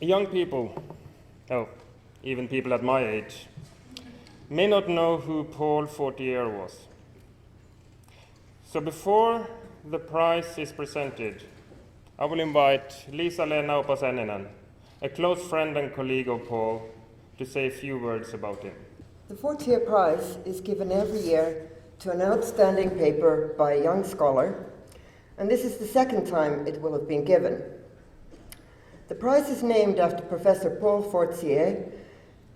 Young people, even people at my age, may not know who Paul Fortier was. So before the prize is presented, I will invite Liisa-Leena Opaseninen, a close friend and colleague of Paul, to say a few words about him. The Fortier Prize is given every year to an outstanding paper by a young scholar, and this is the second time it will have been given. The prize is named after Professor Paul Fortier,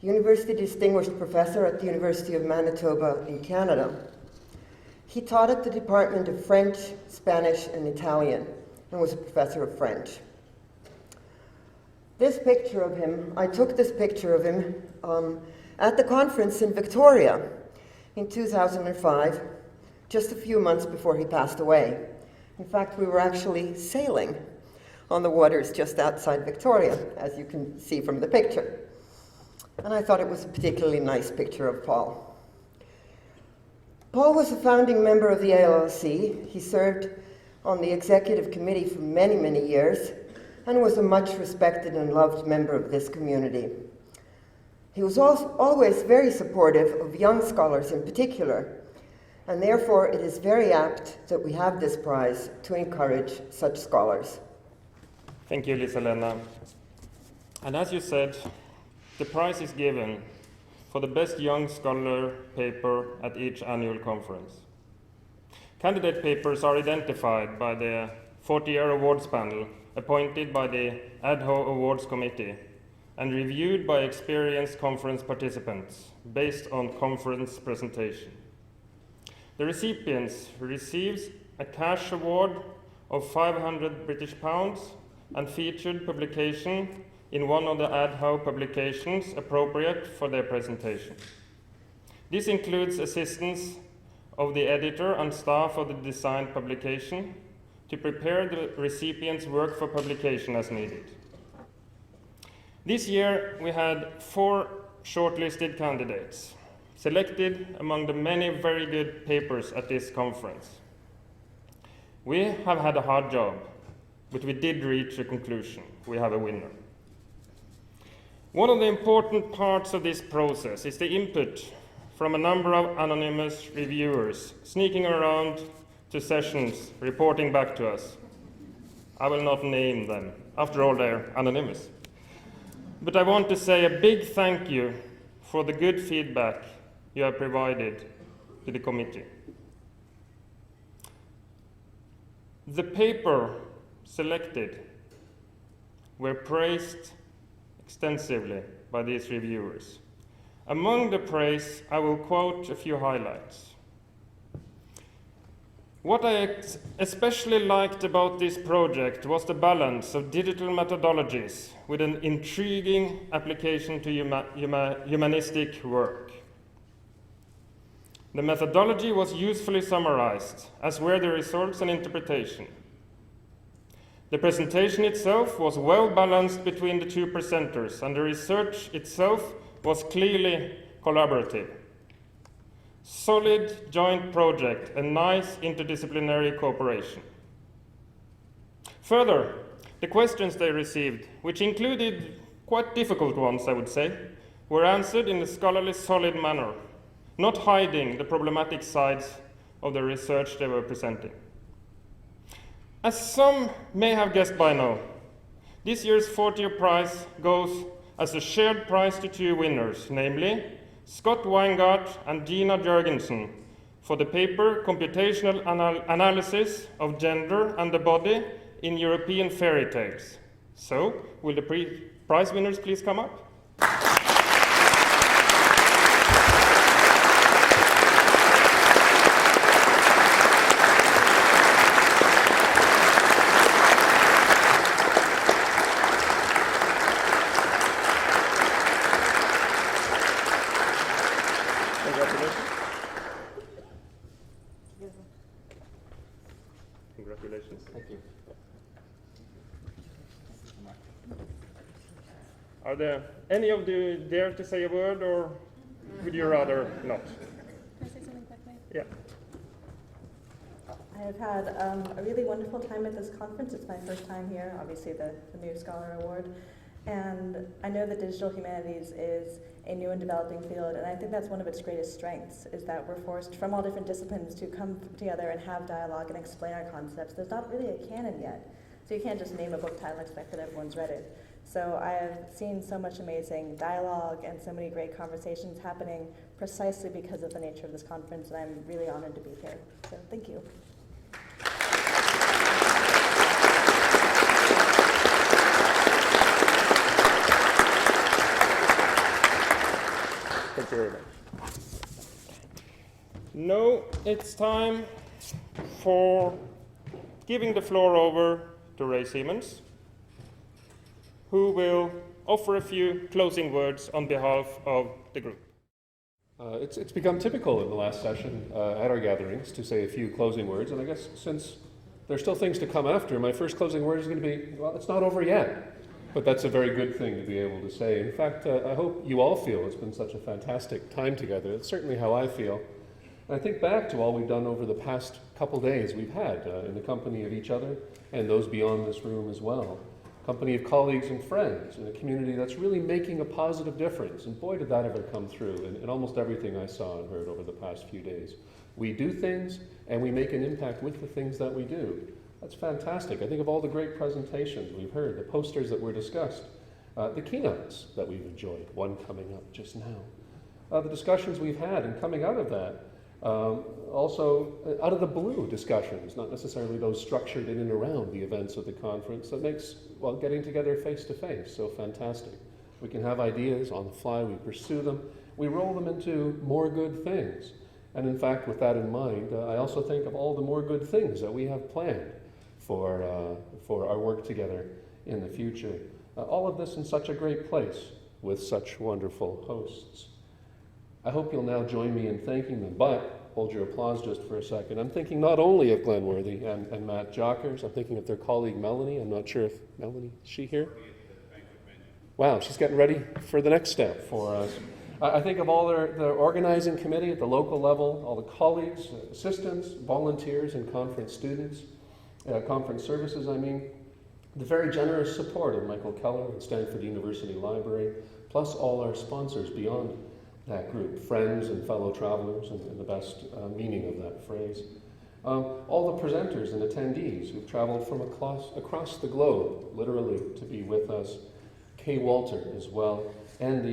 University Distinguished Professor at the University of Manitoba in Canada. He taught at the Department of French, Spanish, and Italian, and was a professor of French. This picture of him, I took this picture of him at the conference in Victoria in 2005, just a few months before he passed away. In fact, we were actually sailing on the waters just outside Victoria, as you can see from the picture. And I thought it was a particularly nice picture of Paul. Paul was a founding member of the ALLC. He served on the executive committee for many, many years, and was a much respected and loved member of this community. He was also always very supportive of young scholars in particular, and therefore it is very apt that we have this prize to encourage such scholars. Thank you, Liisa-Leena. And as you said, the prize is given for the best young scholar paper at each annual conference. Candidate papers are identified by the Fortier Awards panel, appointed by the Ad hoc Awards Committee, and reviewed by experienced conference participants based on conference presentation. The recipients receives a cash award of 500 British pounds and featured publication in one of the ad hoc publications appropriate for their presentation. This includes assistance of the editor and staff of the designed publication to prepare the recipient's work for publication as needed. This year we had 4 shortlisted candidates, selected among the many very good papers at this conference. We have had a hard job, but we did reach a conclusion. We have a winner. One of the important parts of this process is the input from a number of anonymous reviewers sneaking around to sessions, reporting back to us. I will not name them. After all, they're anonymous. But I want to say a big thank you for the good feedback you have provided to the committee. The paper selected were praised extensively by these reviewers. Among the praise, I will quote a few highlights. What I especially liked about this project was the balance of digital methodologies with an intriguing application to humanistic work. The methodology was usefully summarized, as were the results and interpretation. The presentation itself was well balanced between the 2 presenters, and the research itself was clearly collaborative. Solid joint project and nice interdisciplinary cooperation. Further, the questions they received, which included quite difficult ones, I would say, were answered in a scholarly solid manner, not hiding the problematic sides of the research they were presenting. As some may have guessed by now, this year's Fortier Prize goes as a shared prize to 2 winners, namely Scott Weingart and Gina Jurgensen for the paper Computational Analysis of Gender and the Body in European Fairy Tales. So, will the prize winners please come up? Congratulations. Thank you. Are there any of you dare to say a word, or would you rather not? Can I say something quickly? Yeah. I have had a really wonderful time at this conference. It's my first time here, obviously the New Scholar Award. And I know that digital humanities is a new and developing field, and I think that's one of its greatest strengths, is that we're forced from all different disciplines to come together and have dialogue and explain our concepts. There's not really a canon yet, so you can't just name a book title and expect that everyone's read it. So I have seen so much amazing dialogue and so many great conversations happening precisely because of the nature of this conference, and I'm really honored to be here. So thank you. Thank you very much. Now it's time for giving the floor over to Ray Siemens, who will offer a few closing words on behalf of the group. It's become typical in the last session at our gatherings to say a few closing words, and I guess since there's still things to come after, my first closing word is going to be, well, it's not over yet. But that's a very good thing to be able to say. In fact, I hope you all feel it's been such a fantastic time together. It's certainly how I feel. And I think back to all we've done over the past couple days we've had in the company of each other and those beyond this room as well. Company of colleagues and friends in a community that's really making a positive difference. And boy, did that ever come through in almost everything I saw and heard over the past few days. We do things and we make an impact with the things that we do. That's fantastic. I think of all the great presentations we've heard, the posters that were discussed, the keynotes that we've enjoyed, one coming up just now, the discussions we've had, and coming out of that, also out of the blue discussions, not necessarily those structured in and around the events of the conference, that makes, well, getting together face to face so fantastic. We can have ideas on the fly, we pursue them, we roll them into more good things. And in fact, with that in mind, I also think of all the more good things that we have planned for our work together in the future. All of this in such a great place with such wonderful hosts. I hope you'll now join me in thanking them, but hold your applause just for a second. I'm thinking not only of Glen Worthey and Matt Jockers, I'm thinking of their colleague Melanie. I'm not sure if Melanie, is she here? Wow, she's getting ready for the next step for us. I think of all their organizing committee at the local level, all the colleagues, assistants, volunteers, and conference students. Conference services, the very generous support of Michael Keller at Stanford University Library, plus all our sponsors beyond that group, friends and fellow travelers, in the best meaning of that phrase. All the presenters and attendees who've traveled from across the globe, literally, to be with us. Kay Walter as well, and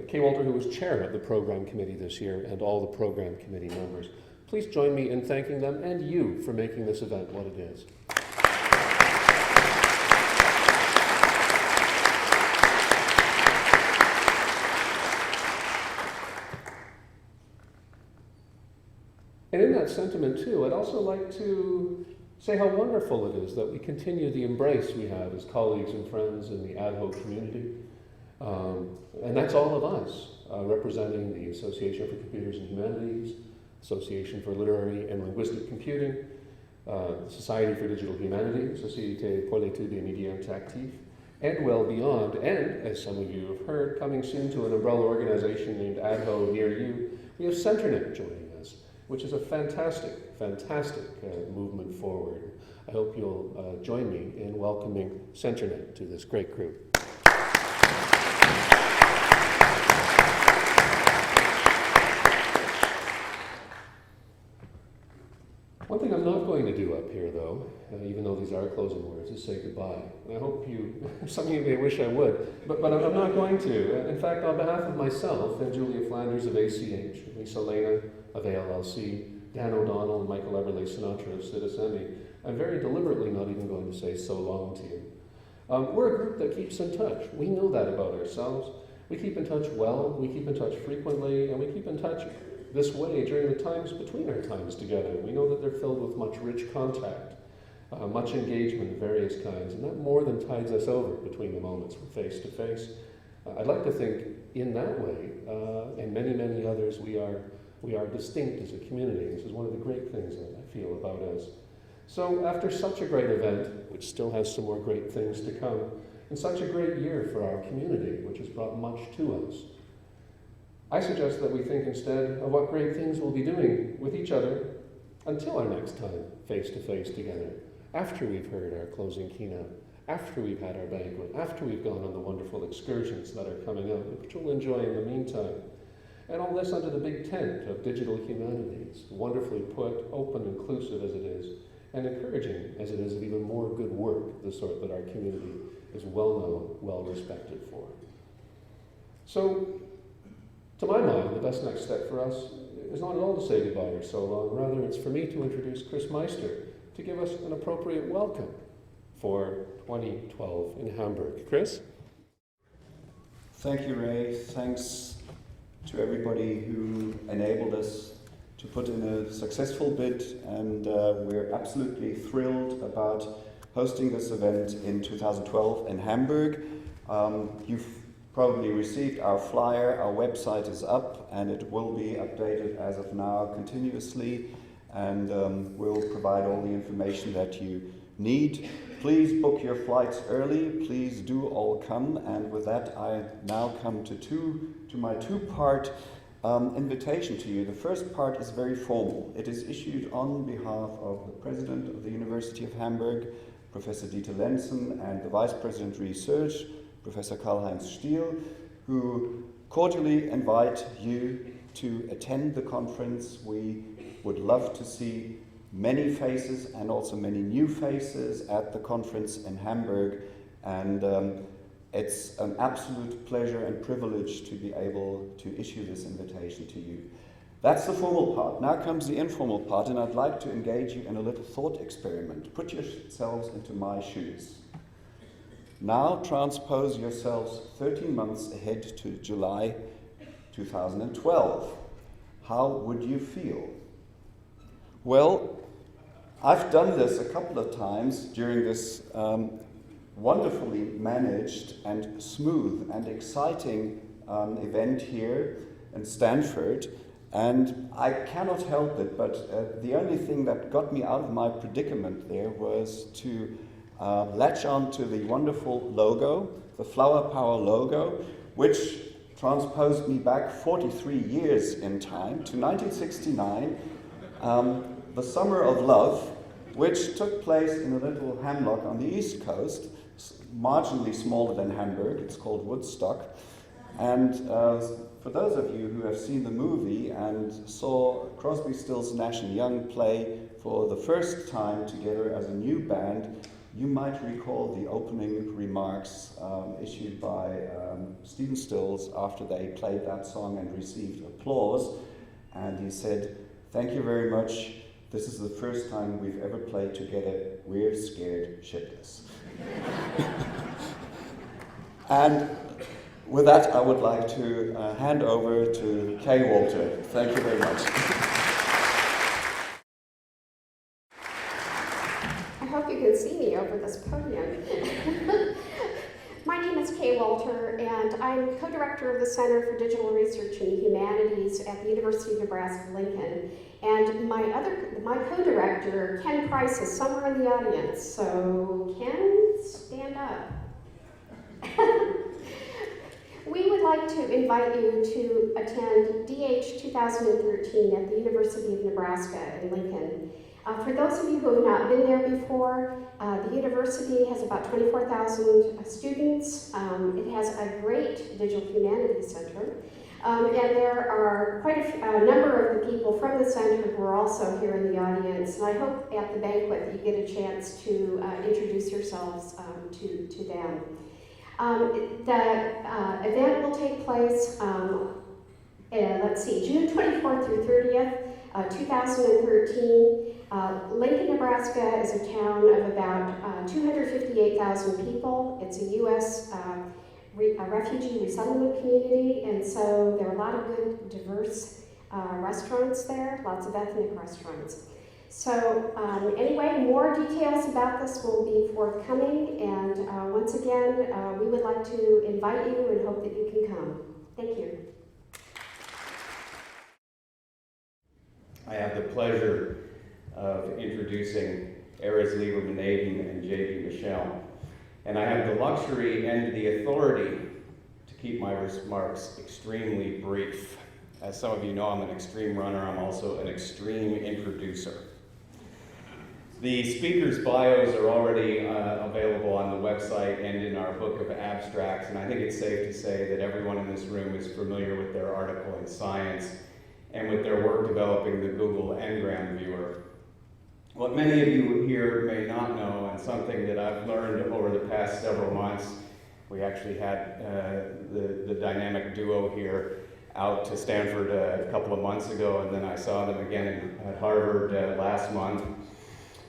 Kay Walter, who was chair of the program committee this year, and all the program committee members. Please join me in thanking them and you for making this event what it is. And in that sentiment too, I'd also like to say how wonderful it is that we continue the embrace we have as colleagues and friends in the ad hoc community. And that's all of us, representing the Association for Computers and Humanities, Association for Literary and Linguistic Computing, Society for Digital Humanities, Société pour l'étude des médias interactifs, and well beyond. And, as some of you have heard, coming soon to an umbrella organization named ADHO near you, we have CenterNet joining us, which is a fantastic movement forward. I hope you'll join me in welcoming CenterNet to this great group. One thing I'm not going to do up here, though, even though these are closing words, is say goodbye. And I hope some of you may wish I would, but I'm not going to. In fact, on behalf of myself and Julia Flanders of ACH, Lisa Lena of ALLC, Dan O'Donnell and Michael Everleigh Sinatra of Citizemi, I'm very deliberately not even going to say so long to you. We're a group that keeps in touch. We know that about ourselves. We keep in touch well, we keep in touch frequently, and we keep in touch this way during the times between our times together. We know that they're filled with much rich contact, much engagement of various kinds, and that more than tides us over between the moments we're face to face. I'd like to think in that way, and many, many others, we are distinct as a community. This is one of the great things that I feel about us. So after such a great event, which still has some more great things to come, and such a great year for our community, which has brought much to us, I suggest that we think instead of what great things we'll be doing with each other until our next time face-to-face together, after we've heard our closing keynote, after we've had our banquet, after we've gone on the wonderful excursions that are coming up, which we'll enjoy in the meantime. And all this under the big tent of digital humanities, wonderfully put, open, inclusive as it is, and encouraging as it is of even more good work, the sort that our community is well known, well respected for. So, to my mind, the best next step for us is not at all to say goodbye or so long, rather it's for me to introduce Chris Meister to give us an appropriate welcome for 2012 in Hamburg. Chris? Thank you, Ray. Thanks to everybody who enabled us to put in a successful bid, and we're absolutely thrilled about hosting this event in 2012 in Hamburg. You've probably received our flyer. Our website is up, and it will be updated as of now continuously, and we'll provide all the information that you need. Please book your flights early. Please do all come. And with that, I now come to my two-part invitation to you. The first part is very formal. It is issued on behalf of the President of the University of Hamburg, Professor Dieter Lenzen, and the Vice President Research, Professor Karl-Heinz Stiel, who cordially invite you to attend the conference. We would love to see many faces and also many new faces at the conference in Hamburg, and it's an absolute pleasure and privilege to be able to issue this invitation to you. That's the formal part. Now comes the informal part, and I'd like to engage you in a little thought experiment. Put yourselves into my shoes. Now transpose yourselves 13 months ahead to July 2012. How would you feel? Well, I've done this a couple of times during this wonderfully managed and smooth and exciting event here in Stanford, and I cannot help it, but the only thing that got me out of my predicament there was to latch on to the wonderful logo, the Flower Power logo, which transposed me back 43 years in time to 1969, the Summer of Love, which took place in a little hamlet on the East Coast, marginally smaller than Hamburg. It's called Woodstock. And for those of you who have seen the movie and saw Crosby, Stills, Nash & Young play for the first time together as a new band, you might recall the opening remarks issued by Stephen Stills after they played that song and received applause. And he said, "Thank you very much. This is the first time we've ever played together. We're scared shitless." And with that, I would like to hand over to Kay Walter. Thank you very much. I hope you can see me over this podium. My name is Kay Walter, and I'm co-director of the Center for Digital Research and Humanities at the University of Nebraska-Lincoln. And my co-director, Ken Price, is somewhere in the audience. So, Ken, stand up. We would like to invite you to attend DH 2013 at the University of Nebraska in Lincoln. For those of you who have not been there before, the university has about 24,000 students. It has a great digital humanities center. And there are quite a number of the people from the center who are also here in the audience. And I hope at the banquet that you get a chance to introduce yourselves to them. The event will take place, June 24th through 30th, 2013. Lincoln, Nebraska is a town of about 258,000 people. It's a U.S. Refugee resettlement community, and so there are a lot of good, diverse restaurants there, lots of ethnic restaurants. So anyway, more details about this will be forthcoming, and once again, we would like to invite you and hope that you can come. Thank you. I have the pleasure of introducing Erez Lieberman-Aiden and J.B. Michel. And I have the luxury and the authority to keep my remarks extremely brief. As some of you know, I'm an extreme runner. I'm also an extreme introducer. The speakers' bios are already available on the website and in our book of abstracts, and I think it's safe to say that everyone in this room is familiar with their article in Science and with their work developing the Google Ngram viewer. What many of you here may not know, and something that I've learned over the past several months, we actually had the dynamic duo here out to Stanford a couple of months ago, and then I saw them again at Harvard last month.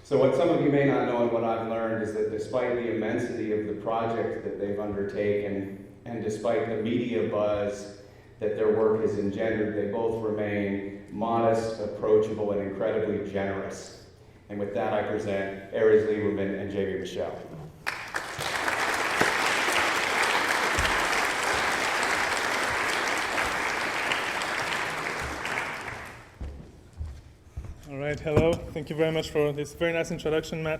So what some of you may not know and what I've learned is that despite the immensity of the project that they've undertaken, and despite the media buzz that their work has engendered, they both remain modest, approachable, and incredibly generous. And with that, I present Erez Lieberman and J.B. Michel. All right, hello. Thank you very much for this very nice introduction, Matt.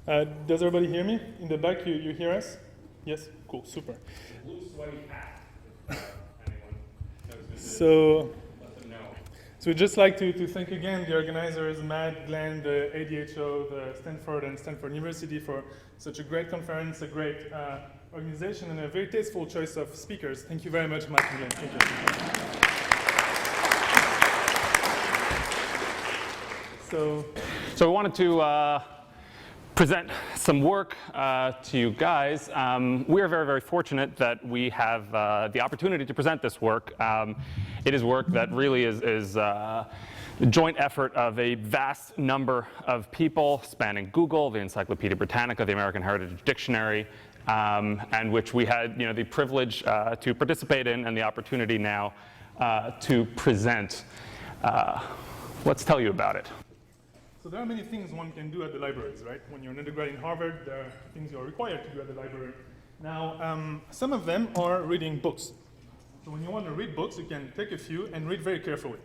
Does everybody hear me? In the back, you hear us? Yes? Cool, super. Blue sweaty hat. Anyone knows So let them know. we'd just like to thank again the organizers, Matt, Glen, the ADHO, the Stanford and Stanford University for such a great conference, a great organization, and a very tasteful choice of speakers. Thank you very much, Matt and Glen. Thank you. So we wanted to present some work to you guys. We are very, very fortunate that we have the opportunity to present this work. It is work that really is the joint effort of a vast number of people spanning Google, the Encyclopedia Britannica, the American Heritage Dictionary, and which we had the privilege to participate in and the opportunity now to present. Let's tell you about it. So there are many things one can do at the libraries, right? When you're an undergrad in Harvard, there are things you're required to do at the library. Now, some of them are reading books. So when you want to read books, you can take a few and read very carefully.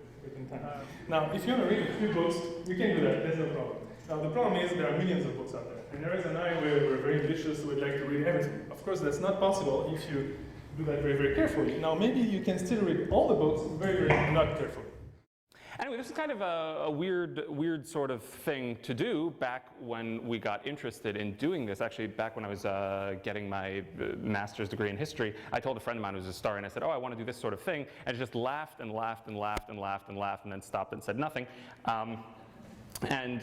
Now, if you want to read a few books, you can do that, there's no problem. Now, the problem is there are millions of books out there. And Erez and I, we're very ambitious, we'd like to read everything. Of course, that's not possible if you do that very, very carefully. Now, maybe you can still read all the books very, very not carefully. Anyway, this is kind of a weird sort of thing to do back when we got interested in doing this. Actually, back when I was getting my master's degree in history, I told a friend of mine who was a historian, I said, oh, I want to do this sort of thing, and just laughed and laughed and laughed and laughed and laughed and then stopped and said nothing. And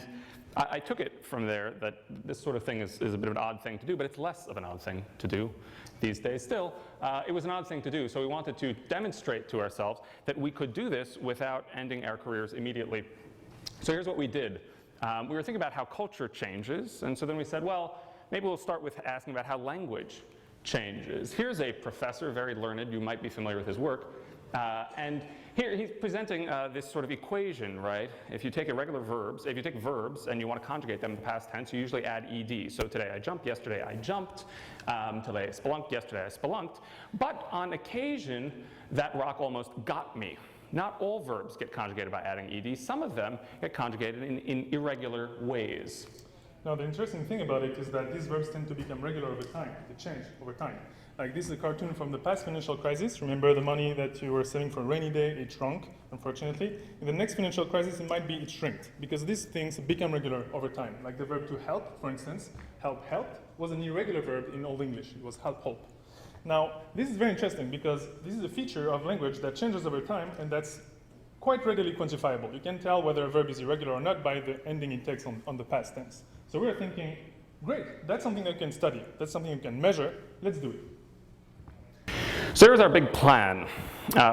I took it from there that this sort of thing is a bit of an odd thing to do, but it's less of an odd thing to do these days. Still, it was an odd thing to do, so we wanted to demonstrate to ourselves that we could do this without ending our careers immediately. So here's what we did. We were thinking about how culture changes, and so then we said, well, maybe we'll start with asking about how language changes. Here's a professor, very learned, you might be familiar with his work, and here he's presenting this sort of equation, right? If you take verbs and you want to conjugate them in the past tense, you usually add ed. So today I jumped, yesterday I jumped, today I spelunked, yesterday I spelunked. But on occasion, that rock almost got me. Not all verbs get conjugated by adding ed. Some of them get conjugated in irregular ways. Now, the interesting thing about it is that these verbs tend to become regular over time. They change over time. Like this is a cartoon from the past financial crisis. Remember the money that you were saving for a rainy day, it shrunk, unfortunately. In the next financial crisis, it might be it shrinked, because these things become regular over time. Like the verb to help, for instance, helped, was an irregular verb in Old English. It was help. Now, this is very interesting because this is a feature of language that changes over time, and that's quite readily quantifiable. You can tell whether a verb is irregular or not by the ending it takes on the past tense. So we're thinking, great, that's something I can study. That's something you can measure. Let's do it. So here's our big plan.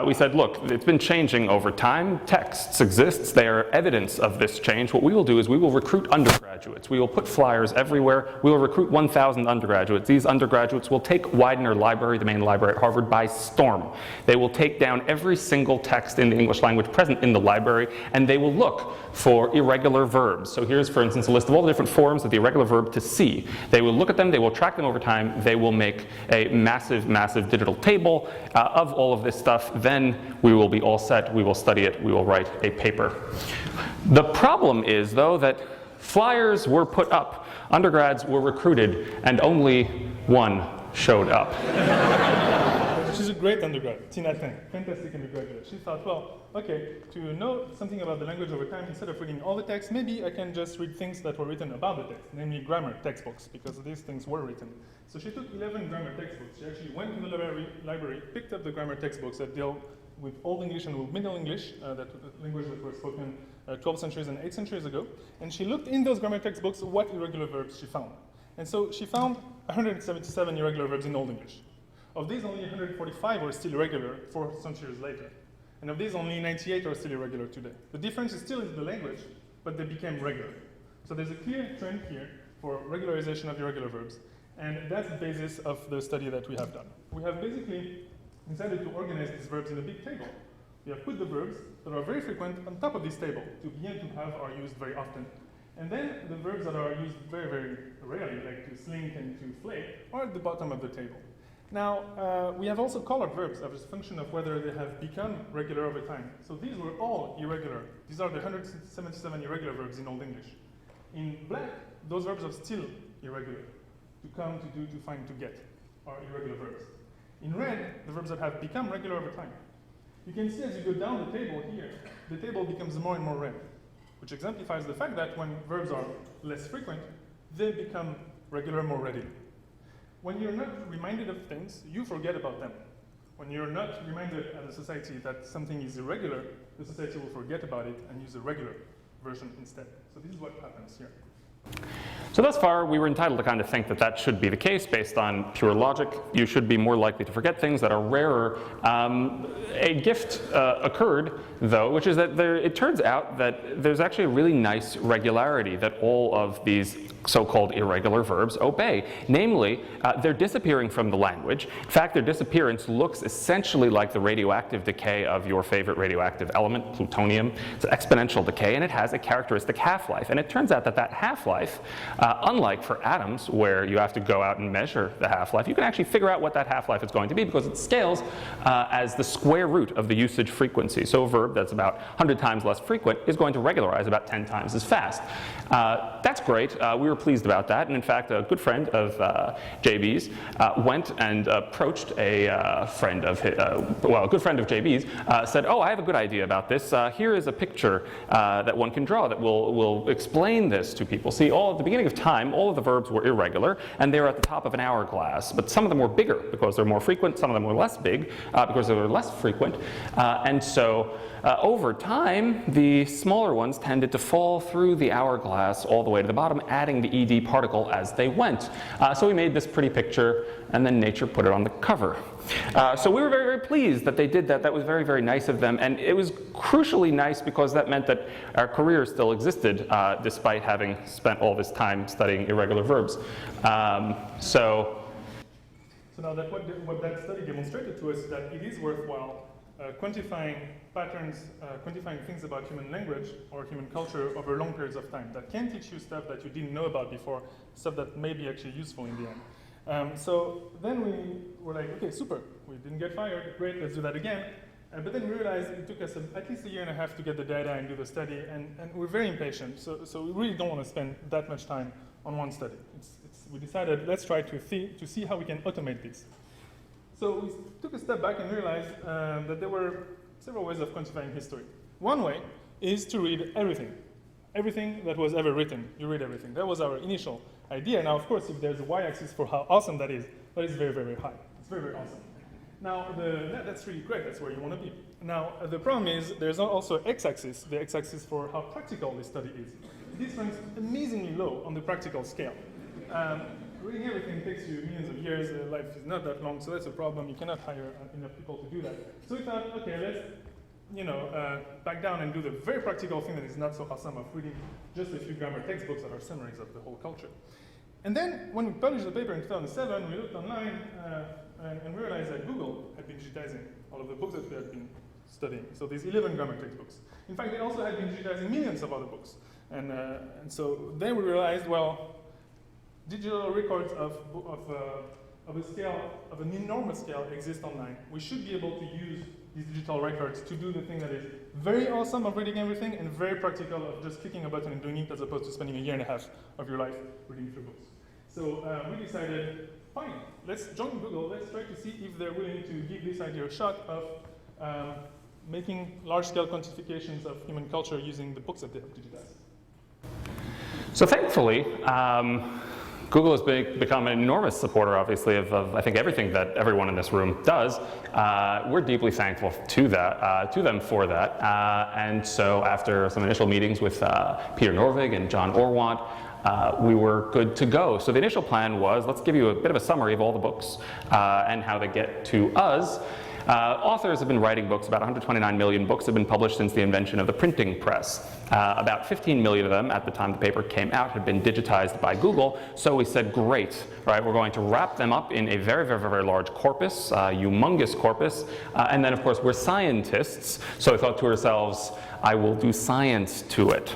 We said, look, it's been changing over time. Texts exist. They are evidence of this change. What we will do is we will recruit undergraduates. We will put flyers everywhere. We will recruit 1,000 undergraduates. These undergraduates will take Widener Library, the main library at Harvard, by storm. They will take down every single text in the English language present in the library, and they will look for irregular verbs. So here's, for instance, a list of all the different forms of the irregular verb to see. They will look at them. They will track them over time. They will make a massive, massive digital table of all of this stuff. Then we will be all set, we will study it, we will write a paper. The problem is, though, that flyers were put up, undergrads were recruited, and only one showed up. she's a great undergrad, Tina Tang, fantastic undergraduate. She thought, well, okay, to know something about the language over time, instead of reading all the text, maybe I can just read things that were written about the text, namely grammar textbooks, because these things were written. So she took 11 grammar textbooks. She actually went to the library, picked up the grammar textbooks that deal with Old English and with Middle English, that language that were spoken 12 centuries and 8 centuries ago, and she looked in those grammar textbooks what irregular verbs she found. And so she found 177 irregular verbs in Old English. Of these, only 145 were still irregular 4 centuries later. And of these, only 98 are still irregular today. The difference is still in the language, but they became regular. So there's a clear trend here for regularization of irregular verbs. And that's the basis of the study that we have done. We have basically decided to organize these verbs in a big table. We have put the verbs that are very frequent on top of this table to begin to have are used very often. And then the verbs that are used very, very rarely, like to slink and to flay, are at the bottom of the table. Now, we have also colored verbs as a function of whether they have become regular over time. So these were all irregular. These are the 177 irregular verbs in Old English. In black, those verbs are still irregular. To come, to do, to find, to get are irregular verbs. In red, the verbs that have become regular over time. You can see as you go down the table here, the table becomes more and more red, which exemplifies the fact that when verbs are less frequent, they become regular more readily. When you're not reminded of things, you forget about them. When you're not reminded as a society that something is irregular, the society will forget about it and use a regular version instead. So this is what happens here. So thus far, we were entitled to kind of think that that should be the case based on pure logic. You should be more likely to forget things that are rarer. A gift occurred, though, which is that it turns out that there's actually a really nice regularity that all of these so-called irregular verbs obey. Namely, they're disappearing from the language. In fact, their disappearance looks essentially like the radioactive decay of your favorite radioactive element, plutonium. It's an exponential decay, and it has a characteristic half-life. And it turns out that that half-life, unlike for atoms, where you have to go out and measure the half-life, you can actually figure out what that half-life is going to be because it scales as the square root of the usage frequency. So a verb that's about 100 times less frequent is going to regularize about 10 times as fast. That's great. We were pleased about that. And in fact, a good friend of JB's went and approached a friend of his, a good friend of JB's, said, oh, I have a good idea about this. Here is a picture that one can draw that will explain this to people. See, at the beginning of time, all of the verbs were irregular, and they were at the top of an hourglass. But some of them were bigger because they're more frequent. Some of them were less big because they were less frequent. And so over time, the smaller ones tended to fall through the hourglass all the way to the bottom, adding the ed particle as they went. So we made this pretty picture, and then Nature put it on the cover. So we were very, very pleased that they did that. That was very, very nice of them. And it was crucially nice because that meant that our career still existed despite having spent all this time studying irregular verbs. So now that what that study demonstrated to us is that it is worthwhile quantifying patterns, quantifying things about human language or human culture over long periods of time. That can teach you stuff that you didn't know about before, stuff that may be actually useful in the end. So then we were like, okay, super, we didn't get fired, great, let's do that again. But then we realized it took us at least a year and a half to get the data and do the study, and we're very impatient, so we really don't want to spend that much time on one study. We decided, let's try to see how we can automate this. So we took a step back and realized that there were several ways of quantifying history. One way is to read everything. Everything that was ever written, you read everything. That was our initial idea. Now, of course, if there's a y-axis for how awesome that is very, very high. It's very, very awesome. Now, that's really great. That's where you want to be. Now, the problem is there's also x-axis, the x-axis for how practical this study is. This runs amazingly low on the practical scale. Reading everything takes you millions of years. Life is not that long, so that's a problem. You cannot hire enough people to do that. So we thought, okay, let's back down and do the very practical thing that is not so awesome of reading just a few grammar textbooks that are summaries of the whole culture. And then when we published the paper in 2007, we looked online and realized that Google had been digitizing all of the books that we had been studying. So these 11 grammar textbooks. In fact, they also had been digitizing millions of other books. And so then we realized, well, digital records of a scale, of an enormous scale, exist online. We should be able to use these digital records to do the thing that is very awesome of reading everything and very practical of just clicking a button and doing it, as opposed to spending a year and a half of your life reading through books. So we decided, fine, let's join Google, let's try to see if they're willing to give this idea a shot of making large-scale quantifications of human culture using the books that they have digitized. So thankfully, Google has become an enormous supporter, obviously, of I think everything that everyone in this room does. We're deeply thankful to them for that. And so after some initial meetings with Peter Norvig and John Orwant, we were good to go. So the initial plan was, let's give you a bit of a summary of all the books and how they get to us. Authors have been writing books. About 129 million books have been published since the invention of the printing press. About 15 million of them, at the time the paper came out, had been digitized by Google. So we said, great, right? We're going to wrap them up in a very, very, very large corpus, humongous corpus. And then, of course, we're scientists. So we thought to ourselves, I will do science to it.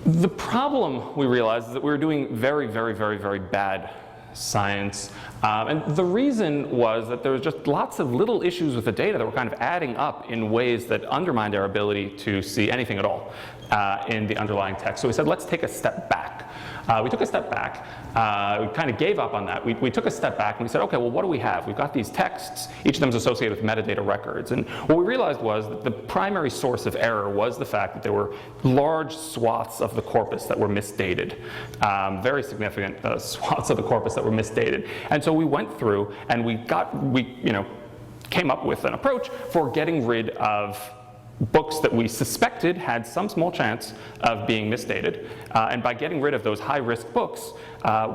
The problem, we realized, is that we were doing very, very, very, very bad science. And the reason was that there was just lots of little issues with the data that were kind of adding up in ways that undermined our ability to see anything at all in the underlying text. So we said, let's take a step back. We took a step back. We kind of gave up on that. We took a step back and we said, okay, well, what do we have? We've got these texts. Each of them is associated with metadata records. And what we realized was that the primary source of error was the fact that there were large swaths of the corpus that were misdated. Very significant swaths of the corpus that were misdated. And so we went through and we came up with an approach for getting rid of books that we suspected had some small chance of being misdated. And by getting rid of those high-risk books,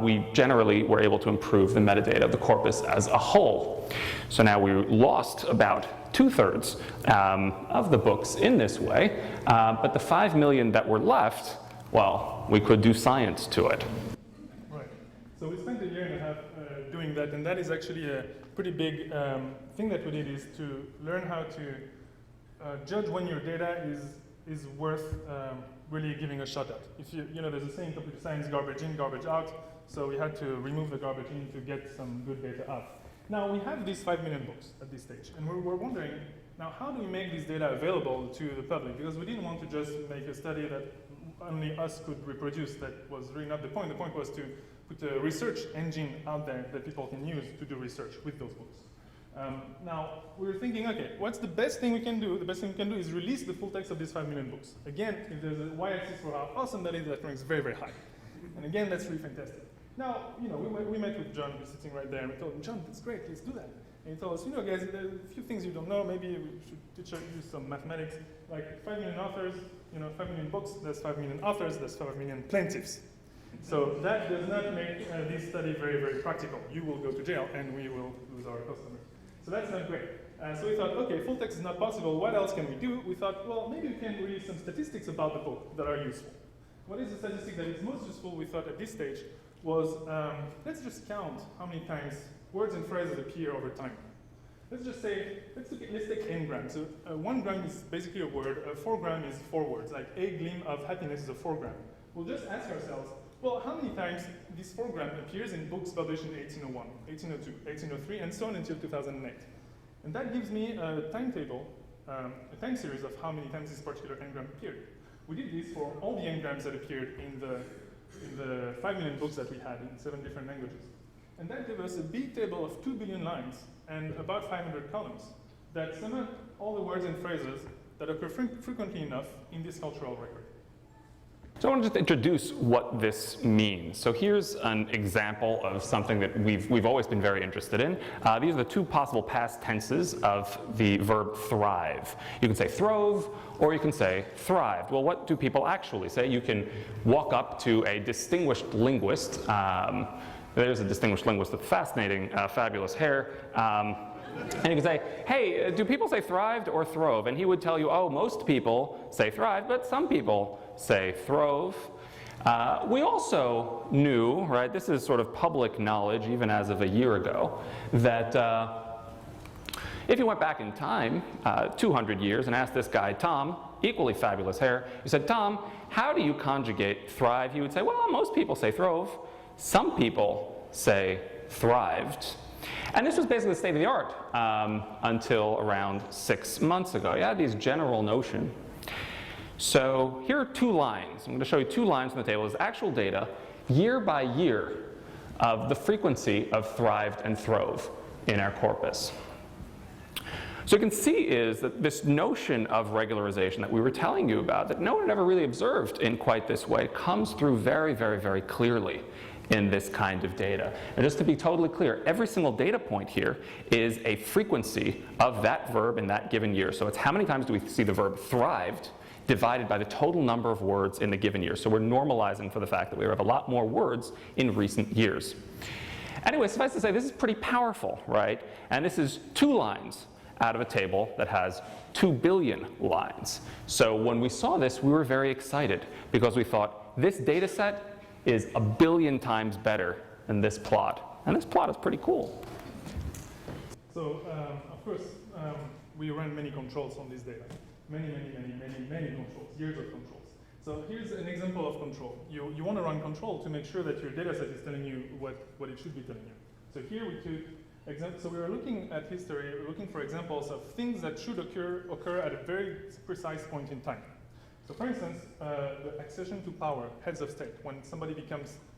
we generally were able to improve the metadata of the corpus as a whole. So now we lost about 2/3 of the books in this way, but the 5 million that were left, well, we could do science to it. Right. So we spent a year and a half doing that, and that is actually a pretty big thing that we did, is to learn how to judge when your data is worth really giving a shot at. If there's a saying in computer science, garbage in, garbage out. So we had to remove the garbage in to get some good data out. Now we have these 5 million books at this stage, and we're wondering, now how do we make this data available to the public? Because we didn't want to just make a study that only us could reproduce. That was really not the point. The point was to put a research engine out there that people can use to do research with those books. Now, we were thinking, okay, what's the best thing we can do? The best thing we can do is release the full text of these 5 million books. Again, if there's a y-axis for how awesome that is, that ranks very, very high. And again, that's really fantastic. Now, we met with John, who's sitting right there, and we told him, John, that's great, let's do that. And he told us, guys, there are a few things you don't know. Maybe we should teach you some mathematics. Like 5 million authors, 5 million books, there's 5 million authors, there's 5 million plaintiffs. So that does not make this study very, very practical. You will go to jail, and we will lose our customers. So that's not great. So we thought, okay, full text is not possible. What else can we do? We thought, well, maybe we can release some statistics about the book that are useful. What is the statistic that is most useful, we thought at this stage, was let's just count how many times words and phrases appear over time. Let's just say, let's take n grams. So 1 gram is basically a word, 4 gram is 4 words, like a gleam of happiness is a 4 gram. We'll just ask ourselves, well, how many times this 4 gram appears in books published in 1801, 1802, 1803, and so on until 2008? And that gives me a timetable, a time series of how many times this particular n-gram appeared. We did this for all the n-grams that appeared in the 5 million books that we had in 7 different languages. And that gave us a big table of 2 billion lines and about 500 columns that sum up all the words and phrases that occur frequently enough in this cultural record. So I want to just introduce what this means. So here's an example of something that we've always been very interested in. These are the 2 possible past tenses of the verb thrive. You can say throve, or you can say thrived. Well, what do people actually say? You can walk up to a distinguished linguist. There's a distinguished linguist with fascinating, fabulous hair. And you can say, hey, do people say thrived or throve? And he would tell you, oh, most people say thrived, but some people say throve. We also knew, right, this is sort of public knowledge, even as of a year ago, that if you went back in time 200 years and asked this guy, Tom, equally fabulous hair, you said, Tom, how do you conjugate thrive? He would say, well, most people say throve. Some people say thrived. And this was basically the state of the art until around 6 months ago. You had these general notion. So here are 2 lines. I'm going to show you 2 lines on the table. It's actual data, year by year, of the frequency of thrived and throve in our corpus. So you can see is that this notion of regularization that we were telling you about, that no one had ever really observed in quite this way, comes through very, very, very clearly in this kind of data. And just to be totally clear, every single data point here is a frequency of that verb in that given year. So it's how many times do we see the verb thrived divided by the total number of words in the given year. So we're normalizing for the fact that we have a lot more words in recent years. Anyway, suffice to say, this is pretty powerful, right? And this is 2 lines out of a table that has 2 billion lines. So when we saw this, we were very excited because we thought this data set is 1 billion times better than this plot. And this plot is pretty cool. So, of course, we ran many controls on this data. Many controls, years of controls. So here's an example of control. You want to run control to make sure that your data set is telling you what it should be telling you. So here we took so we were looking at history, we're looking for examples of things that should occur at a very precise point in time. So for instance, the accession to power, heads of state, when somebody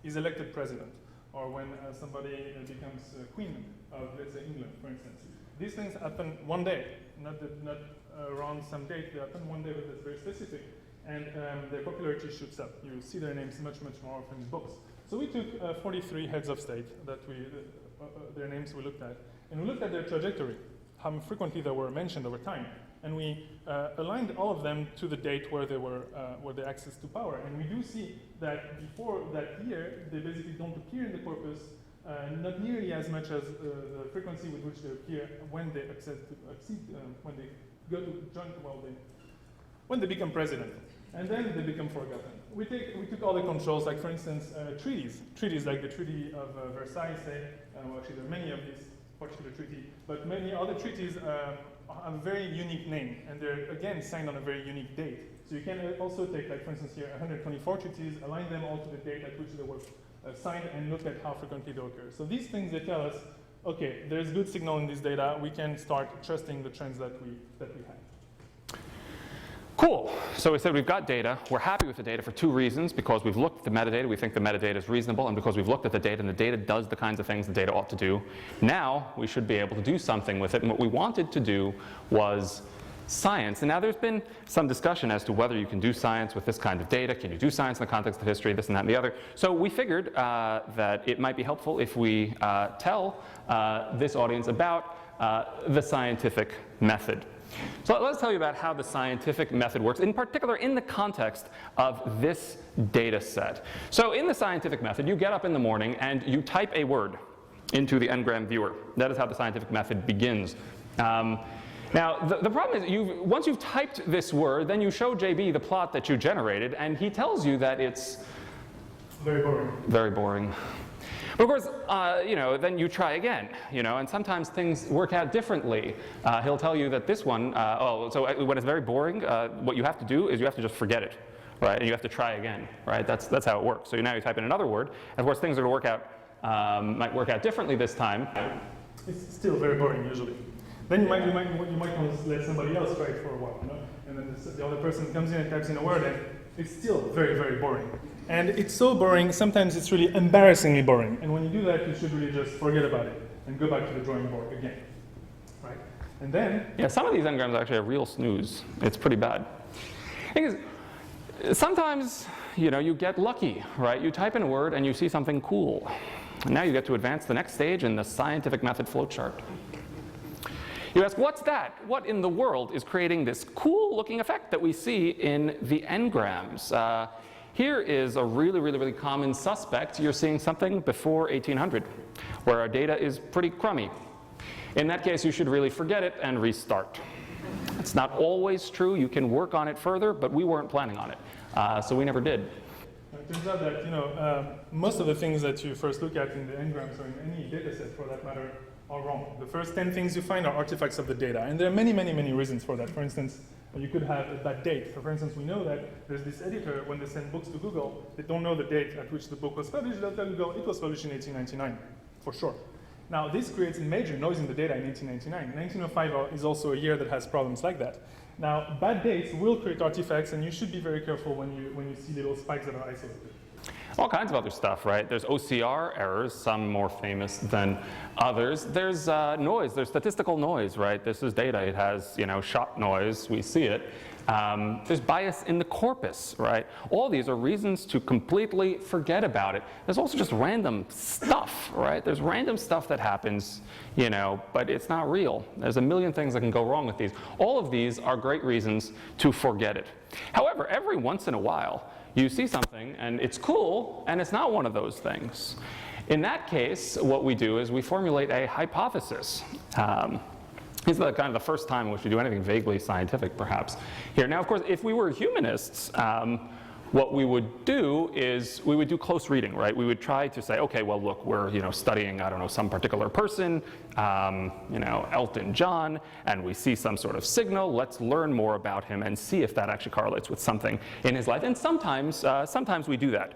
is elected president, or when somebody becomes queen of, let's say, England, for instance. These things happen one day, not around some date, they happen one day, but that's very specific. And their popularity shoots up. You see their names much more often in books. So we took 43 heads of state that their names we looked at, and we looked at their trajectory, how frequently they were mentioned over time, and we aligned all of them to the date where they access to power. And we do see that before that year, they basically don't appear in the corpus, not nearly as much as the frequency with which they appear when they when they go to join, when they become president, and then they become forgotten. We took all the controls, like for instance, treaties like the Treaty of Versailles, say, well, actually there are many of these particular treaties, but many other treaties have a very unique name, and they're again signed on a very unique date. So you can also take, like for instance here, 124 treaties, align them all to the date at which they were signed, and look at how frequently they occur. So these things, they tell us, okay, there's good signal in this data, we can start trusting the trends that we have. Cool. So we said we've got data. We're happy with the data for 2 reasons. Because we've looked at the metadata, we think the metadata is reasonable, and because we've looked at the data and the data does the kinds of things the data ought to do. Now we should be able to do something with it, and what we wanted to do was science. And now there's been some discussion as to whether you can do science with this kind of data. Can you do science in the context of history, this and that and the other? So we figured that it might be helpful if we tell this audience about the scientific method. So let's tell you about how the scientific method works, in particular in the context of this data set. So in the scientific method, you get up in the morning and you type a word into the n-gram viewer. That is how the scientific method begins. Now, the problem is, once you've typed this word, then you show JB the plot that you generated, and he tells you that it's very boring. Very boring. But of course, then you try again, and sometimes things work out differently. He'll tell you that this one, so when it's very boring, what you have to do is you have to just forget it, right? And you have to try again, right? That's how it works. So now you type in another word, and of course things are going to work out, might work out differently this time. It's still very boring usually. Then you might want to let somebody else try it for a while, and then the other person comes in and types in a word, and it's still very, very boring. And it's so boring, sometimes it's really embarrassingly boring. And when you do that, you should really just forget about it and go back to the drawing board again, right? And then... Yeah, some of these n-grams are actually a real snooze. It's pretty bad. Because sometimes, you get lucky, right? You type in a word and you see something cool. And now you get to advance the next stage in the scientific method flowchart. You ask, what's that? What in the world is creating this cool-looking effect that we see in the n-grams? Here is a really common suspect. You're seeing something before 1800, where our data is pretty crummy. In that case, you should really forget it and restart. It's not always true. You can work on it further, but we weren't planning on it, so we never did. It turns out that most of the things that you first look at in the n-grams or in any data set, for that matter, are wrong. The first 10 things you find are artifacts of the data, and there are many reasons for that. For instance, you could have a bad date. So for instance, we know that there's this editor, when they send books to Google, they don't know the date at which the book was published. They'll tell Google it was published in 1899, for sure. Now, this creates major noise in the data in 1899. 1905 is also a year that has problems like that. Now, bad dates will create artifacts, and you should be very careful when you see little spikes that are isolated. all kinds of other stuff, right? There's OCR errors, some more famous than others. There's noise, there's statistical noise, right? This is data, it has, shot noise, we see it. There's bias in the corpus, right? All these are reasons to completely forget about it. There's also just random stuff, right? There's random stuff that happens, but it's not real. There's a million things that can go wrong with these. All of these are great reasons to forget it. However, every once in a while, you see something and it's cool and it's not one of those things. In that case, what we do is we formulate a hypothesis. This is kind of the first time in which we do anything vaguely scientific, perhaps, here. Now, of course, if we were humanists, what we would do is we would do close reading, right? We would try to say, okay, well, look, we're studying, I don't know, some particular person, Elton John, and we see some sort of signal. Let's learn more about him and see if that actually correlates with something in his life. And sometimes we do that.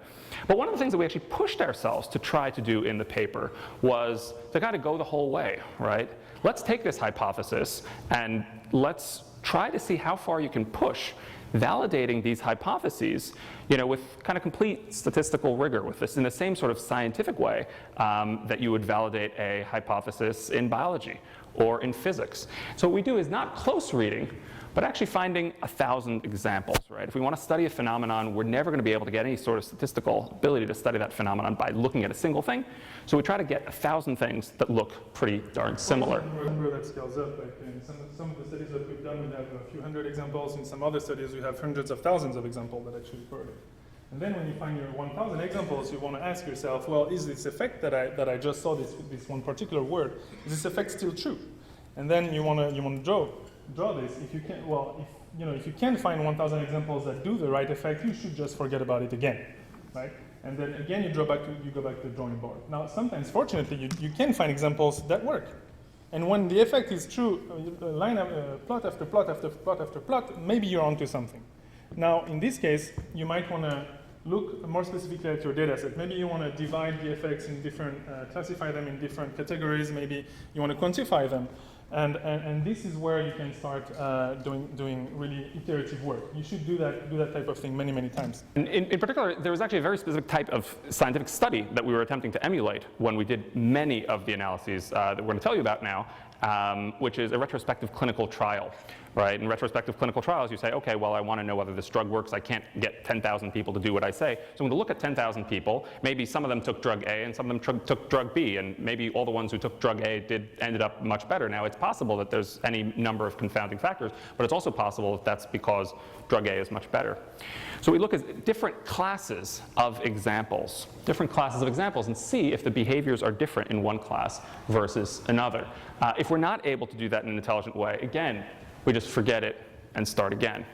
But one of the things that we actually pushed ourselves to try to do in the paper was to kind of go the whole way, right? Let's take this hypothesis and let's try to see how far you can push validating these hypotheses, with kind of complete statistical rigor, with this in the same sort of scientific way that you would validate a hypothesis in biology or in physics. So what we do is not close reading, but actually finding 1,000 examples, right? If we want to study a phenomenon, we're never going to be able to get any sort of statistical ability to study that phenomenon by looking at a single thing. So we try to get 1,000 things that look pretty darn similar. Remember that scales up. Like in some of the studies that we've done, we have a few hundred examples. In some other studies, we have hundreds of thousands of examples that actually correlate. And then when you find your 1,000 examples, you want to ask yourself, well, is this effect that I just saw, this one particular word, is this effect still true? And then you want to draw this. If you can, if you can find 1,000 examples that do the right effect, you should just forget about it again, right? And then again, you go back to the drawing board. Now, sometimes, fortunately, you can find examples that work. And when the effect is true, plot after plot after plot after plot, maybe you're onto something. Now, in this case, you might want to look more specifically at your data set. Maybe you want to divide the effects in different, classify them in different categories. Maybe you want to quantify them. And this is where you can start doing really iterative work. You should do that type of thing many, many times. In particular, there was actually a very specific type of scientific study that we were attempting to emulate when we did many of the analyses that we're going to tell you about now, which is a retrospective clinical trial. Right? In retrospective clinical trials, you say, okay, well, I want to know whether this drug works. I can't get 10,000 people to do what I say. So I'm going to look at 10,000 people. Maybe some of them took drug A and some of them took drug B, and maybe all the ones who took drug A ended up much better. Now, it's possible that there's any number of confounding factors, but it's also possible that that's because drug A is much better. So we look at different classes of examples, and see if the behaviors are different in one class versus another. If we're not able to do that in an intelligent way, again, we just forget it and start again.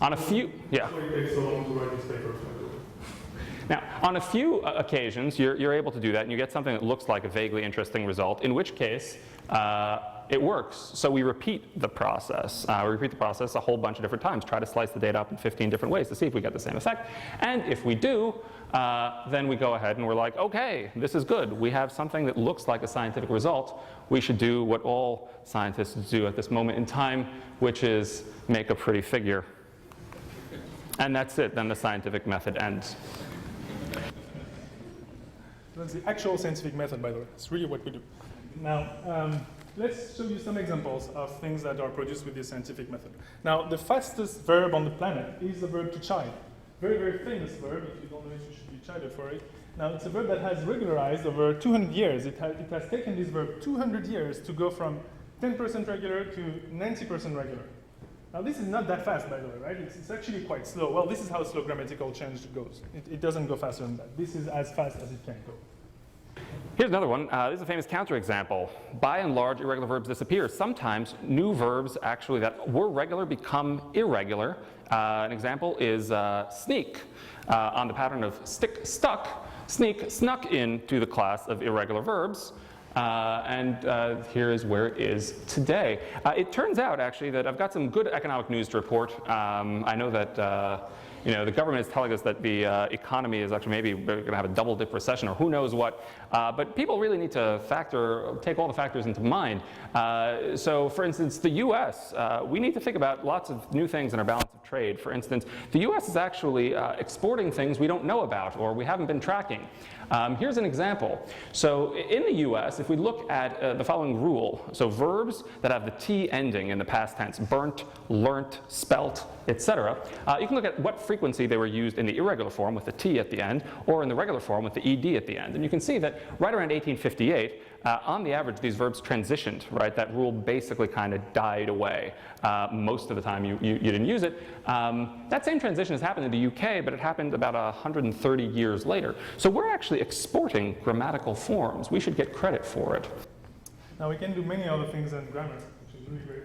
On a few, yeah. Now, on a few occasions, you're able to do that, and you get something that looks like a vaguely interesting result, in which case it works. So we repeat the process. We repeat the process a whole bunch of different times, try to slice the data up in 15 different ways to see if we get the same effect. And if we do, then we go ahead and we're like, okay, this is good. We have something that looks like a scientific result. We should do what all scientists do at this moment in time, which is make a pretty figure. And that's it. Then the scientific method ends. That's the actual scientific method, by the way. It's really what we do. Now, let's show you some examples of things that are produced with this scientific method. Now, the fastest verb on the planet is the verb to chide. Very, very famous verb. If you don't know it, you should be chided for it. Now, it's a verb that has regularized over 200 years. It has taken this verb 200 years to go from 10% regular to 90% regular. Now, this is not that fast, by the way, right? It's actually quite slow. Well, this is how slow grammatical change goes. It doesn't go faster than that. This is as fast as it can go. Here's another one. This is a famous counterexample. By and large, irregular verbs disappear. Sometimes new verbs actually that were regular become irregular. An example is sneak. On the pattern of stick, stuck, sneak snuck into the class of irregular verbs. And here is where it is today. It turns out, actually, that I've got some good economic news to report. I know that the government is telling us that the economy is actually maybe going to have a double-dip recession or who knows what. But people really need to take all the factors into mind. So, for instance, the U.S., we need to think about lots of new things in our balance of trade. For instance, the U.S. is actually exporting things we don't know about or we haven't been tracking. Here's an example. So in the US, if we look at the following rule, so verbs that have the T ending in the past tense, burnt, learnt, spelt, etc., you can look at what frequency they were used in the irregular form with the T at the end or in the regular form with the ED at the end. And you can see that right around 1858, on the average, these verbs transitioned, right? That rule basically kind of died away. Most of the time you didn't use it. That same transition has happened in the UK, but it happened about 130 years later. So we're actually exporting grammatical forms. We should get credit for it. Now we can do many other things than grammar, which is really great,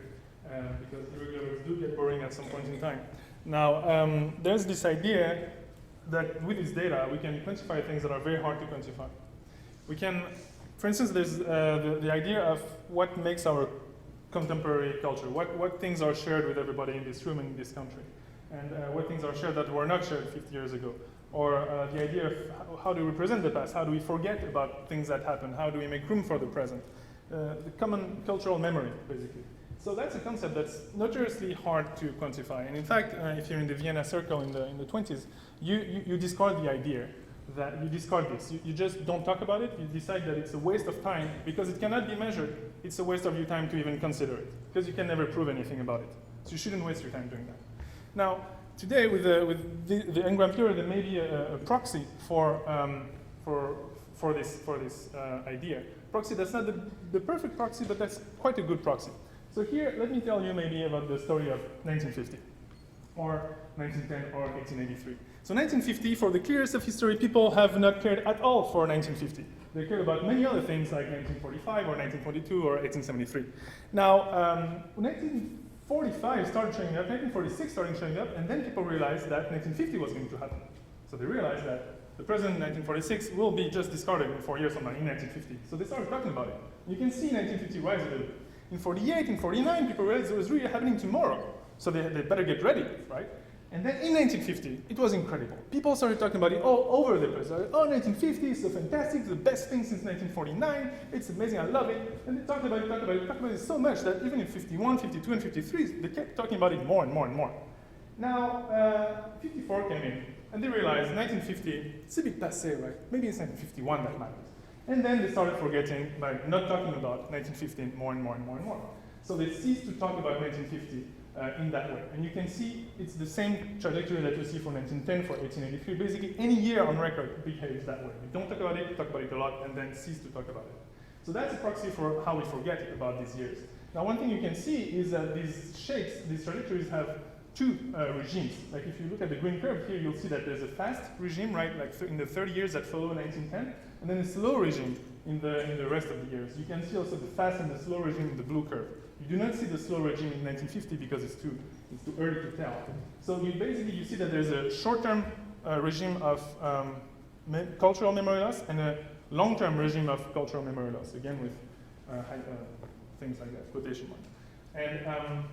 because irregulars do get boring at some point in time. Now, there's this idea that with this data, we can quantify things that are very hard to quantify. We can, for instance, there's the idea of what makes our contemporary culture, what things are shared with everybody in this room and in this country, and what things are shared that were not shared 50 years ago. Or the idea of how do we represent the past, how do we forget about things that happened, how do we make room for the present. The common cultural memory, basically. So that's a concept that's notoriously hard to quantify. And in fact, if you're in the Vienna Circle in the 20s, you discard the idea that you discard this. You just don't talk about it. You decide that it's a waste of time because it cannot be measured. It's a waste of your time to even consider it because you can never prove anything about it. So you shouldn't waste your time doing that. Now, today with the n-gram theory, there may be a proxy for this idea. Proxy, that's not the perfect proxy, but that's quite a good proxy. So here, let me tell you maybe about the story of 1950, or 1910, or 1883. So 1950, for the clearest of history, people have not cared at all for 1950. They cared about many other things like 1945, or 1942, or 1873. Now, 1945 started showing up, 1946 started showing up, and then people realized that 1950 was going to happen. So they realized that the president in 1946 will be just discarded in 4 years from now, in 1950. So they started talking about it. You can see 1950 rise a little bit. In 48, in 49, people realized it was really happening tomorrow. So they better get ready, right? And then in 1950, it was incredible. People started talking about it all over the place. Oh, 1950 is so fantastic, it's the best thing since 1949, it's amazing, I love it. And they talked about it so much that even in 51, 52, and 53, they kept talking about it more and more and more. Now, 54 came in, and they realized 1950, it's a bit passé, right? Maybe it's 1951 that matters. And then they started forgetting by not talking about 1950 more and more and more and more. So they ceased to talk about 1950 in that way. And you can see it's the same trajectory that you see for 1910, for 1883. Basically, any year on record behaves that way. You don't talk about it, talk about it a lot, and then cease to talk about it. So that's a proxy for how we forget about these years. Now, one thing you can see is that these shapes, these trajectories have two regimes. Like if you look at the green curve here, you'll see that there's a fast regime, right, like in the 30 years that follow 1910, and then a slow regime in the rest of the years. You can see also the fast and the slow regime in the blue curve. You do not see the slow regime in 1950 because it's too early to tell. So you see that there's a short-term regime of cultural memory loss and a long-term regime of cultural memory loss, again with things like that, quotation marks. And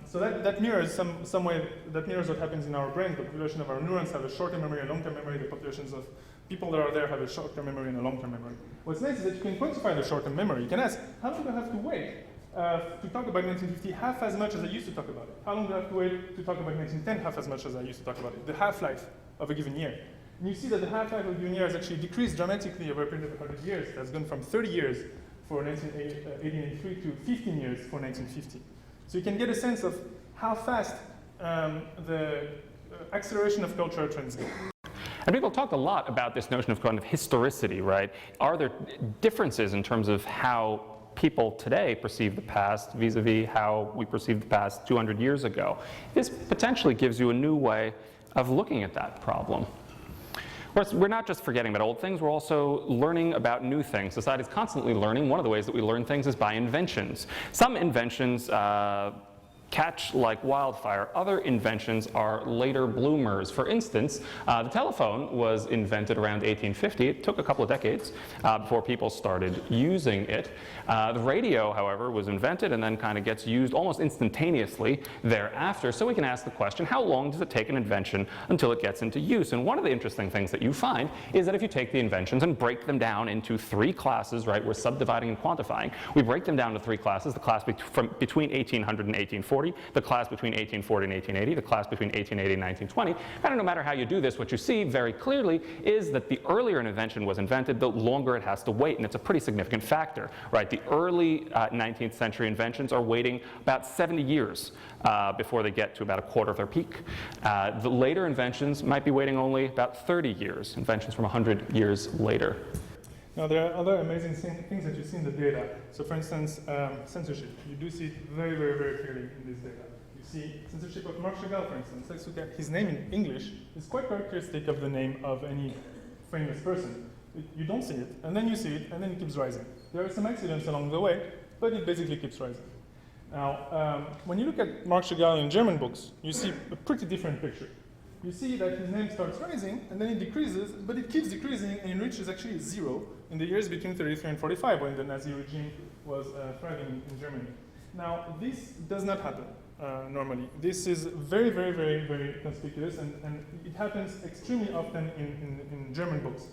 so that mirrors some way, that mirrors what happens in our brains. The population of our neurons have a short-term memory, a long-term memory. The populations of people that are there have a short-term memory and a long-term memory. What's nice is that you can quantify the short-term memory. You can ask, how long do I have to wait to talk about 1950 half as much as I used to talk about it? How long do I have to wait to talk about 1910 half as much as I used to talk about it? The half-life of a given year. And you see that the half-life of a given year has actually decreased dramatically over a period of 100 years. That's gone from 30 years for 1883 to 15 years for 1950. So you can get a sense of how fast the acceleration of cultural trends go. And people talked a lot about this notion of kind of historicity, right? Are there differences in terms of how people today perceive the past vis-a-vis how we perceived the past 200 years ago? This potentially gives you a new way of looking at that problem. We're not just forgetting about old things, we're also learning about new things. Society is constantly learning. One of the ways that we learn things is by inventions. Some inventions catch like wildfire. Other inventions are later bloomers. For instance, the telephone was invented around 1850. It took a couple of decades before people started using it. The radio, however, was invented and then kind of gets used almost instantaneously thereafter. So we can ask the question, how long does it take an invention until it gets into use? And one of the interesting things that you find is that if you take the inventions and break them down into three classes, right, we're subdividing and quantifying, we break them down to three classes, the class between 1800 and 1840, the class between 1840 and 1880, the class between 1880 and 1920. Kind of no matter how you do this, what you see very clearly is that the earlier an invention was invented, the longer it has to wait, and it's a pretty significant factor, right? The early 19th century inventions are waiting about 70 years before they get to about a quarter of their peak. The later inventions might be waiting only about 30 years, inventions from 100 years later. Now, there are other amazing things that you see in the data. So, for instance, censorship. You do see it very, very, very clearly in this data. You see censorship of Marc Chagall, for instance. Let's look at his name in English. It's quite characteristic of the name of any famous person. You don't see it, and then you see it, and then it keeps rising. There are some accidents along the way, but it basically keeps rising. Now, when you look at Marc Chagall in German books, you see a pretty different picture. You see that his name starts rising, and then it decreases, but it keeps decreasing, and it reaches actually zero in the years between 33 and 45, when the Nazi regime was thriving in Germany. Now, this does not happen normally. This is very, very, very, very conspicuous, and it happens extremely often in German books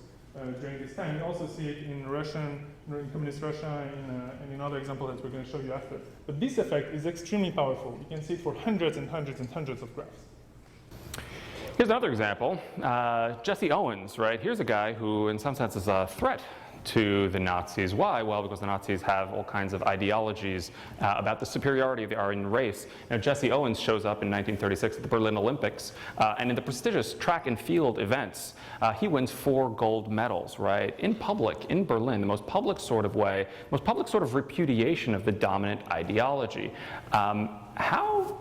during this time. You also see it in communist Russia, and in other examples that we're going to show you after. But this effect is extremely powerful. You can see it for hundreds and hundreds and hundreds of graphs. Here's another example, Jesse Owens, right? Here's a guy who, in some sense, is a threat to the Nazis. Why? Well, because the Nazis have all kinds of ideologies about the superiority of the Aryan race. Now, Jesse Owens shows up in 1936 at the Berlin Olympics, and in the prestigious track and field events, he wins 4 gold medals, right? In public, in Berlin, the most public sort of way, most public sort of repudiation of the dominant ideology. How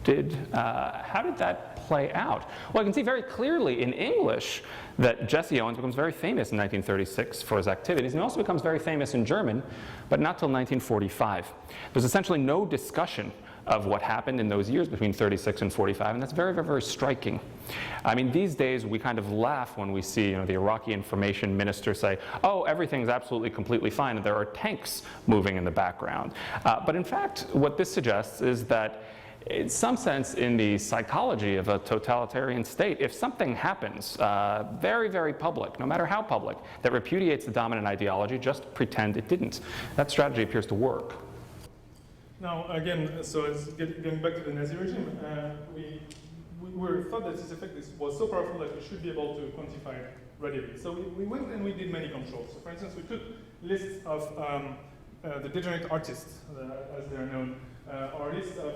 did that play out? Well, I can see very clearly in English that Jesse Owens becomes very famous in 1936 for his activities, and he also becomes very famous in German, but not till 1945. There's essentially no discussion of what happened in those years between 36 and 45, and that's very, very, very striking. I mean, these days we kind of laugh when we see, the Iraqi information minister say, oh, everything's absolutely completely fine, and there are tanks moving in the background. But in fact, what this suggests is that in some sense, in the psychology of a totalitarian state, if something happens very, very public, no matter how public, that repudiates the dominant ideology, just pretend it didn't. That strategy appears to work. Now, again, so as getting back to the Nazi regime, we thought that this effect was so powerful that we should be able to quantify it readily. So we went and we did many controls. So for instance, we took lists of the degenerate artists, as they are known, or lists of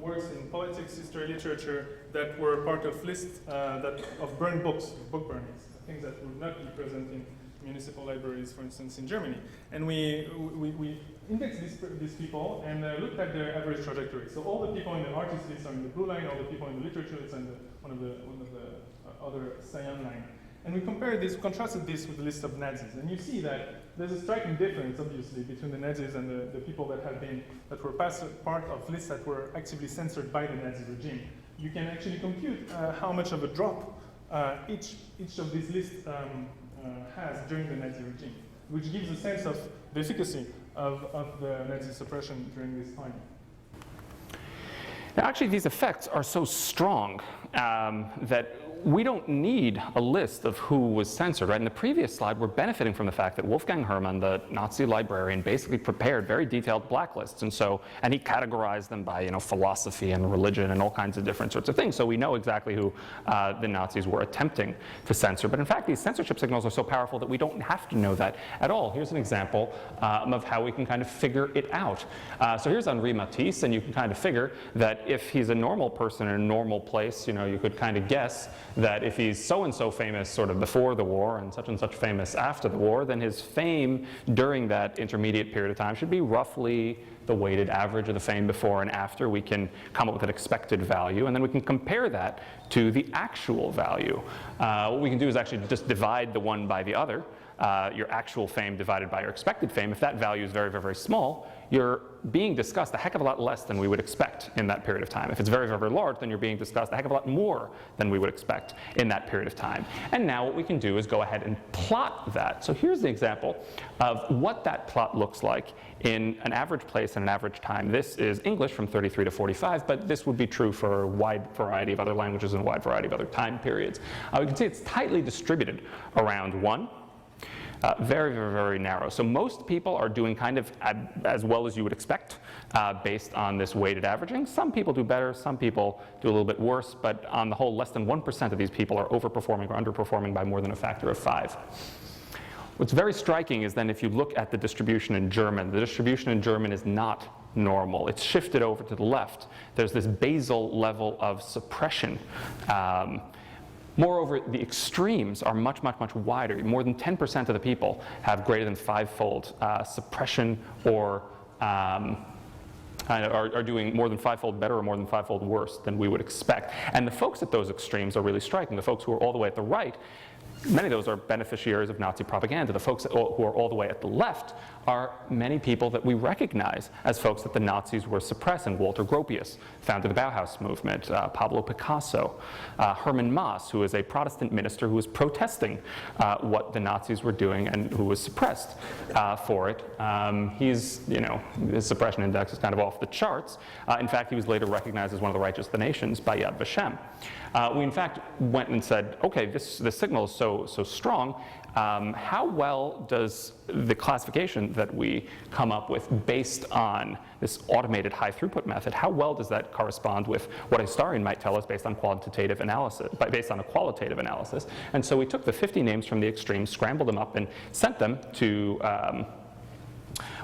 works in politics, history, literature that were part of lists of burned books, book burnings, things that would not be present in municipal libraries, for instance, in Germany. And we indexed these people and looked at their average trajectory. So all the people in the artist list are in the blue line, all the people in the literature list are in one of the other cyan line. And we contrasted this with the list of Nazis. And you see that there's a striking difference, obviously, between the Nazis and the people that were part of lists that were actively censored by the Nazi regime. You can actually compute how much of a drop each of these lists has during the Nazi regime, which gives a sense of the efficacy of the Nazi suppression during this time. Now, actually, these effects are so strong that we don't need a list of who was censored, right? In the previous slide, we're benefiting from the fact that Wolfgang Hermann, the Nazi librarian, basically prepared very detailed blacklists, and he categorized them by, philosophy and religion and all kinds of different sorts of things. So we know exactly who the Nazis were attempting to censor. But in fact, these censorship signals are so powerful that we don't have to know that at all. Here's an example of how we can kind of figure it out. So here's Henri Matisse, and you can kind of figure that if he's a normal person in a normal place, you could kind of guess that if he's so-and-so famous sort of before the war and such famous after the war, then his fame during that intermediate period of time should be roughly the weighted average of the fame before and after. We can come up with an expected value, and then we can compare that to the actual value. What we can do is actually just divide the one by the other, your actual fame divided by your expected fame, if that value is very, very, very small, you're being discussed a heck of a lot less than we would expect in that period of time. If it's very, very, very large, then you're being discussed a heck of a lot more than we would expect in that period of time. And now what we can do is go ahead and plot that. So here's the example of what that plot looks like in an average place and an average time. This is English from 33 to 45, but this would be true for a wide variety of other languages and a wide variety of other time periods. We can see it's tightly distributed around 1. Very, very, very narrow. So most people are doing kind of as well as you would expect based on this weighted averaging. Some people do better, some people do a little bit worse, but on the whole, less than 1% of these people are overperforming or underperforming by more than a factor of 5. What's very striking is then if you look at the distribution in German, the distribution in German is not normal. It's shifted over to the left. There's this basal level of suppression. Moreover, the extremes are much, much, much wider. More than 10% of the people have greater than 5-fold suppression or are doing more than 5-fold better or more than 5-fold worse than we would expect. And the folks at those extremes are really striking. The folks who are all the way at the right, many of those are beneficiaries of Nazi propaganda. The folks who are all the way at the left are many people that we recognize as folks that the Nazis were suppressing. Walter Gropius founded the Bauhaus movement, Pablo Picasso, Hermann Maas, who is a Protestant minister who was protesting what the Nazis were doing and who was suppressed for it. His suppression index is kind of off the charts. In fact, he was later recognized as one of the righteous of the nations by Yad Vashem. We in fact went and said, okay, this signal is so strong. How well does the classification that we come up with based on this automated high throughput method, how well does that correspond with what a historian might tell us based on quantitative analysis, based on a qualitative analysis? And so we took the 50 names from the extremes, scrambled them up, and sent them to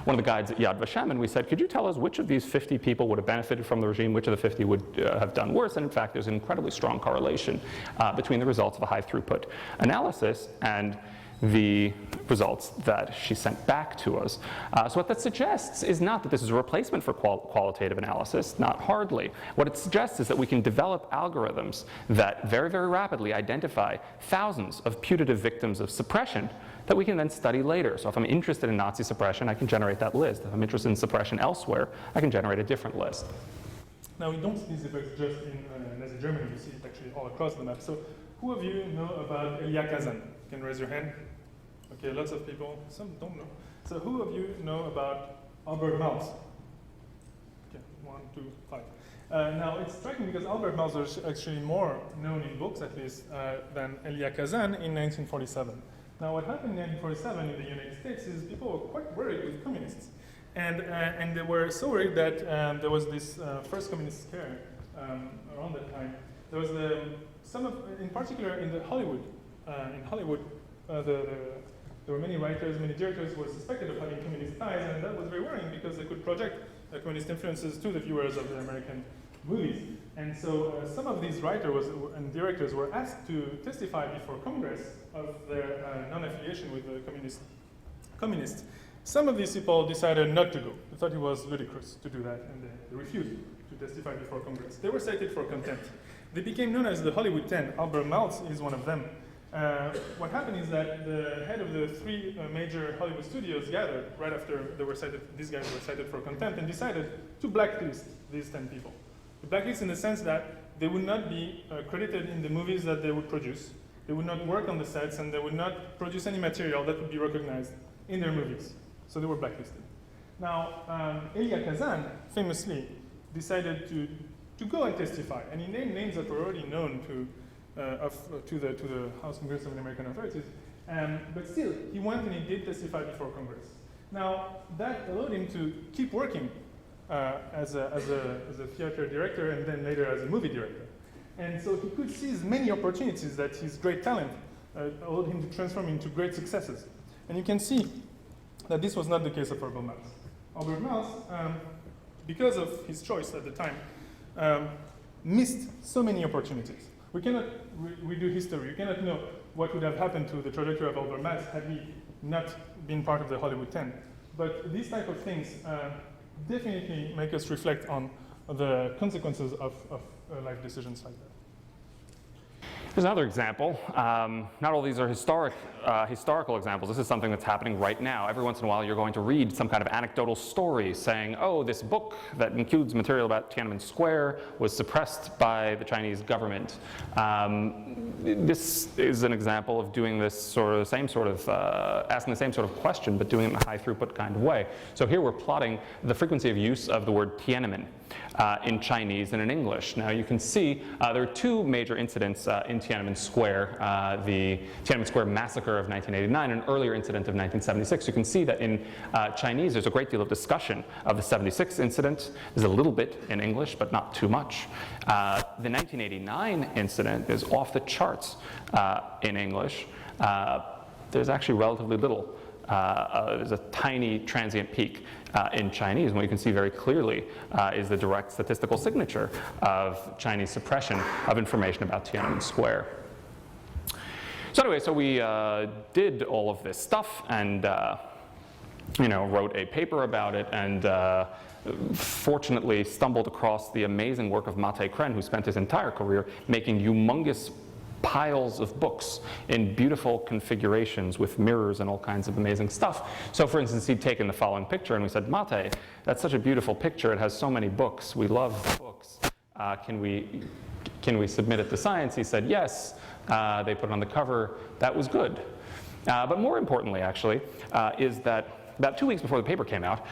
one of the guides at Yad Vashem, and we said, could you tell us which of these 50 people would have benefited from the regime, which of the 50 would have done worse? And in fact, there's an incredibly strong correlation between the results of a high throughput analysis and the results that she sent back to us. So what that suggests is not that this is a replacement for qualitative analysis, not hardly. What it suggests is that we can develop algorithms that very, very rapidly identify thousands of putative victims of suppression that we can then study later. So if I'm interested in Nazi suppression, I can generate that list. If I'm interested in suppression elsewhere, I can generate a different list. Now, we don't see these effects just in Nazi Germany, we see it actually all across the map. So who of you know about Elia Kazan? You can raise your hand. Okay, lots of people, some don't know. So who of you know about Albert Maus? Okay, 1, 2, 5. Now, it's striking because Albert Maus was actually more known in books, at least, than Elia Kazan in 1947. Now, what happened in 1947 in the United States is people were quite worried with communists. And they were so worried that there was this first communist scare around that time. There was in particular in Hollywood. There were many writers, many directors who were suspected of having communist ties, and that was very worrying because they could project communist influences to the viewers of the American movies. And so some of these writers and directors were asked to testify before Congress of their non-affiliation with the communists. Some of these people decided not to go. They thought it was ludicrous to do that, and they refused to testify before Congress. They were cited for contempt. They became known as the Hollywood 10. Albert Maus is one of them. What happened is that the head of the 3 major Hollywood studios gathered right after these guys were cited for contempt and decided to blacklist these 10 people. To blacklist in the sense that they would not be credited in the movies that they would produce, they would not work on the sets, and they would not produce any material that would be recognized in their movies. So they were blacklisted. Now, Elia Kazan famously decided to go and testify, and he named names that were already known to the House Congress of the American authorities, but still, he went and he did testify before Congress. Now, that allowed him to keep working as a theater director and then later as a movie director. And so he could seize many opportunities that his great talent allowed him to transform into great successes. And you can see that this was not the case of Albert Maus. Albert Maus, because of his choice at the time, missed so many opportunities. We cannot redo history. We cannot know what would have happened to the trajectory of Albert Maus had he not been part of the Hollywood 10. But these type of things definitely make us reflect on the consequences of life decisions like that. Here's another example. Not all these are historical examples. This is something that's happening right now. Every once in a while you're going to read some kind of anecdotal story saying, oh, this book that includes material about Tiananmen Square was suppressed by the Chinese government. This is an example of doing this sort of asking the same sort of question, but doing it in a high throughput kind of way. So here we're plotting the frequency of use of the word Tiananmen in Chinese and in English. Now you can see there are two major incidents in Tiananmen Square, the Tiananmen Square massacre of 1989 and an earlier incident of 1976. You can see that in Chinese there's a great deal of discussion of the 76 incident. There's a little bit in English, but not too much. The 1989 incident is off the charts in English. There's actually relatively little. There's a tiny transient peak in Chinese, and what you can see very clearly is the direct statistical signature of Chinese suppression of information about Tiananmen Square. So anyway, so we did all of this stuff and wrote a paper about it, and fortunately stumbled across the amazing work of Mate Kren, who spent his entire career making humongous piles of books in beautiful configurations with mirrors and all kinds of amazing stuff. So for instance, he'd taken the following picture and we said, Mate, that's such a beautiful picture. It has so many books. We love books. Can we submit it to Science? He said, yes. They put it on the cover. That was good. But more importantly, actually, is that about 2 weeks before the paper came out,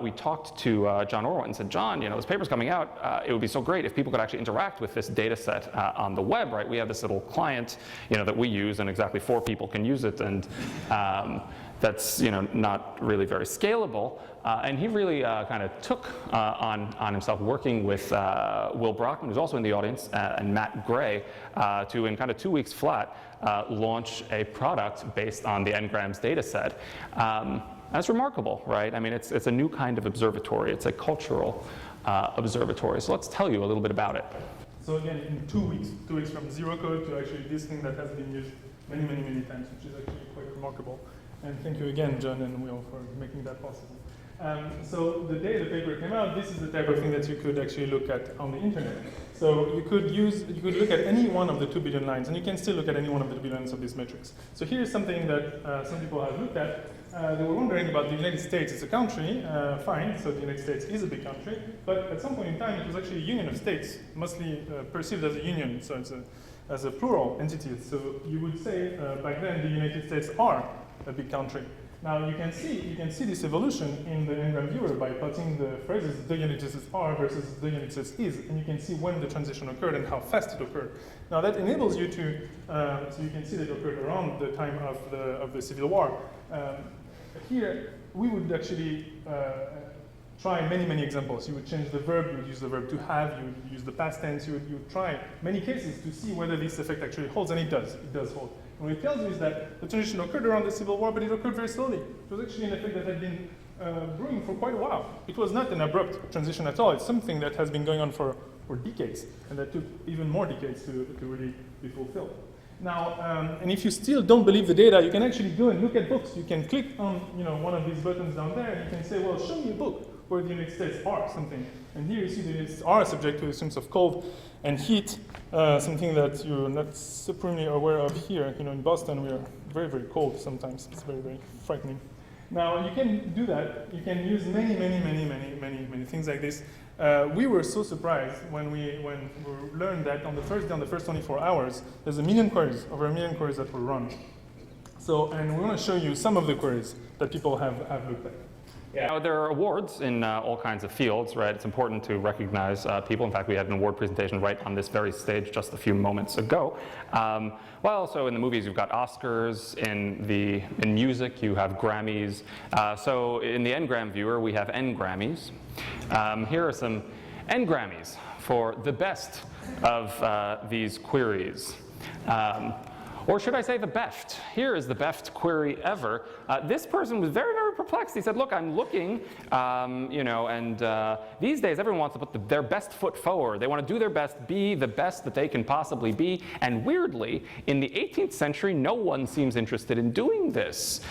we talked to John Orwell and said, John, this paper's coming out. It would be so great if people could actually interact with this data set on the web, right? We have this little client, that we use, and exactly 4 people can use it, and that's, not really very scalable. And he really kind of took on himself working with Will Brockman, who's also in the audience, and Matt Gray, to, in kind of 2 weeks flat, launch a product based on the Ngrams data set. That's remarkable, right? I mean, it's a new kind of observatory. It's a cultural observatory. So let's tell you a little bit about it. So again, in 2 weeks from zero code to actually this thing that has been used many, many, many times, which is actually quite remarkable. And thank you again, John and Will, for making that possible. So the day the paper came out, this is the type of thing that you could actually look at on the internet. So you could look at any one of the 2 billion lines, and you can still look at any one of the 2 billion lines of these metrics. So here's something that some people have looked at. They were wondering about the United States as a country. Fine, so the United States is a big country, but at some point in time it was actually a union of states, mostly perceived as a union, so it's as a plural entity. So you would say back then the United States are a big country. Now you can see this evolution in the Ngram viewer by plotting the phrases the United States are versus the United States is, and you can see when the transition occurred and how fast it occurred. Now that enables you to, so you can see that it occurred around the time of the Civil War. Here we would actually try many, many examples. You would change the verb, you would use the verb to have, you would use the past tense, you would try many cases to see whether this effect actually holds, and it does hold. And what it tells you is that the transition occurred around the Civil War, but it occurred very slowly. It was actually an effect that had been brewing for quite a while. It was not an abrupt transition at all. It's something that has been going on for decades, and that took even more decades to really be fulfilled. Now, and if you still don't believe the data, you can actually go and look at books. You can click on one of these buttons down there, and you can say, well, show me a book where the United States are something. And here you see the United States are subject to the symptoms of cold and heat, something that you're not supremely aware of here. In Boston, we are very, very cold sometimes. It's very, very frightening. Now, you can do that. You can use many, many, many, many, many, many things like this. We were so surprised when we learned that on the first day, on the first 24 hours, there's over 1 million queries that were run. So, and we want to show you some of the queries that people have looked at. Yeah. There are awards in all kinds of fields, right? It's important to recognize people. In fact, we had an award presentation right on this very stage just a few moments ago. Well, also in the movies, you've got Oscars. In music, you have Grammys. So in the Ngram viewer, we have N-Grammys. Here are some N-Grammys for the best of these queries. Or should I say the best? Here is the best query ever. This person was very, very perplexed. He said, look, I'm looking, these days everyone wants to put their best foot forward. They want to do their best, be the best that they can possibly be. And weirdly, in the 18th century, no one seems interested in doing this.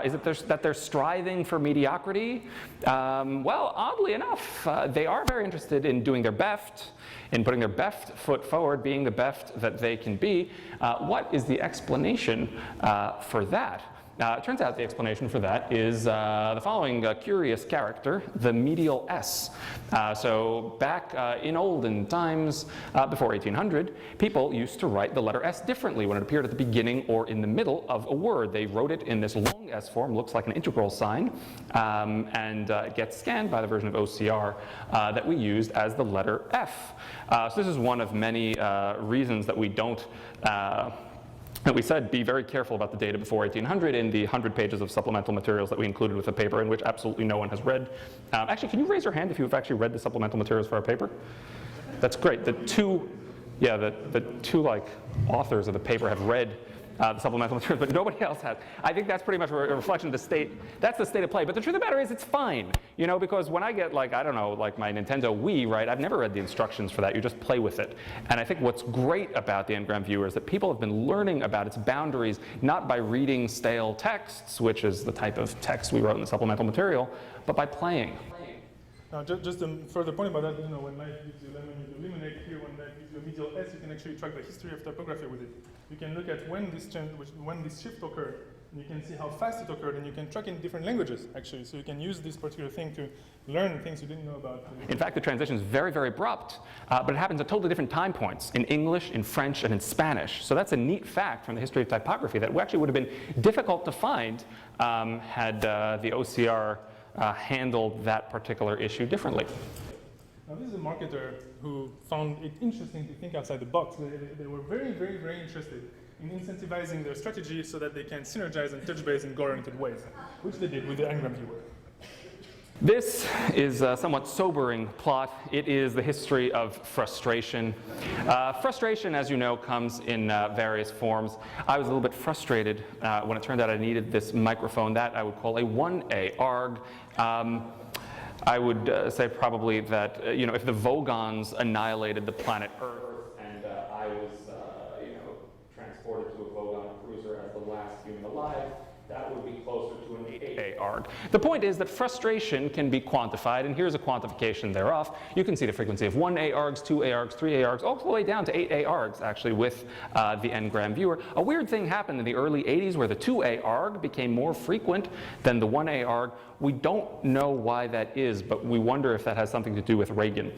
Is it that they're striving for mediocrity? Well, oddly enough, they are very interested in doing their best, in putting their best foot forward, being the best that they can be. What is the explanation for that? It turns out the explanation for that is the following curious character, the medial S. So back in olden times, before 1800, people used to write the letter S differently when it appeared at the beginning or in the middle of a word. They wrote it in this long S form, looks like an integral sign, and it gets scanned by the version of OCR that we used as the letter F. So this is one of many reasons that we don't and we said be very careful about the data before 1800 in the 100 pages of supplemental materials that we included with the paper, in which absolutely no one has read. Actually, can you raise your hand if you've actually read the supplemental materials for our paper? That's great. The two authors of the paper have read the supplemental materials, but nobody else has. I think that's pretty much a reflection of the state. That's the state of play. But the truth of the matter is, it's fine, because when I get my Nintendo Wii, right? I've never read the instructions for that. You just play with it. And I think what's great about the Ngram viewer is that people have been learning about its boundaries not by reading stale texts, which is the type of text we wrote in the supplemental material, but by playing. Now, just a further point about that, when light gives you lemon, you eliminate here. When light gives you a medial S, you can actually track the history of typography with it. You can look at when this shift occurred, and you can see how fast it occurred, and you can track in different languages, actually. So you can use this particular thing to learn things you didn't know about. In fact, the transition is very, very abrupt, but it happens at totally different time points, in English, in French, and in Spanish. So that's a neat fact from the history of typography that actually would have been difficult to find had the OCR handled that particular issue differently. Now, this is a marketer who found it interesting to think outside the box. They were very, very, very interested in incentivizing their strategy so that they can synergize and touch base in goal-oriented ways, which they did with the Ngram viewer. This is a somewhat sobering plot. It is the history of frustration. Frustration, as you know, comes in various forms. I was a little bit frustrated when it turned out I needed this microphone. That I would call a 1A ARG. I would say probably that if the Vogons annihilated the planet Earth and I was transported to a Vogon cruiser as the last human alive, that would be closer to an 8A ARG. The point is that frustration can be quantified, and here's a quantification thereof. You can see the frequency of 1A ARGs, 2A ARGs, 3A ARGs, all the way down to 8A ARGs, actually, with the Ngram viewer. A weird thing happened in the early 80s where the 2A ARG became more frequent than the 1A ARG. We don't know why that is, but we wonder if that has something to do with Reagan.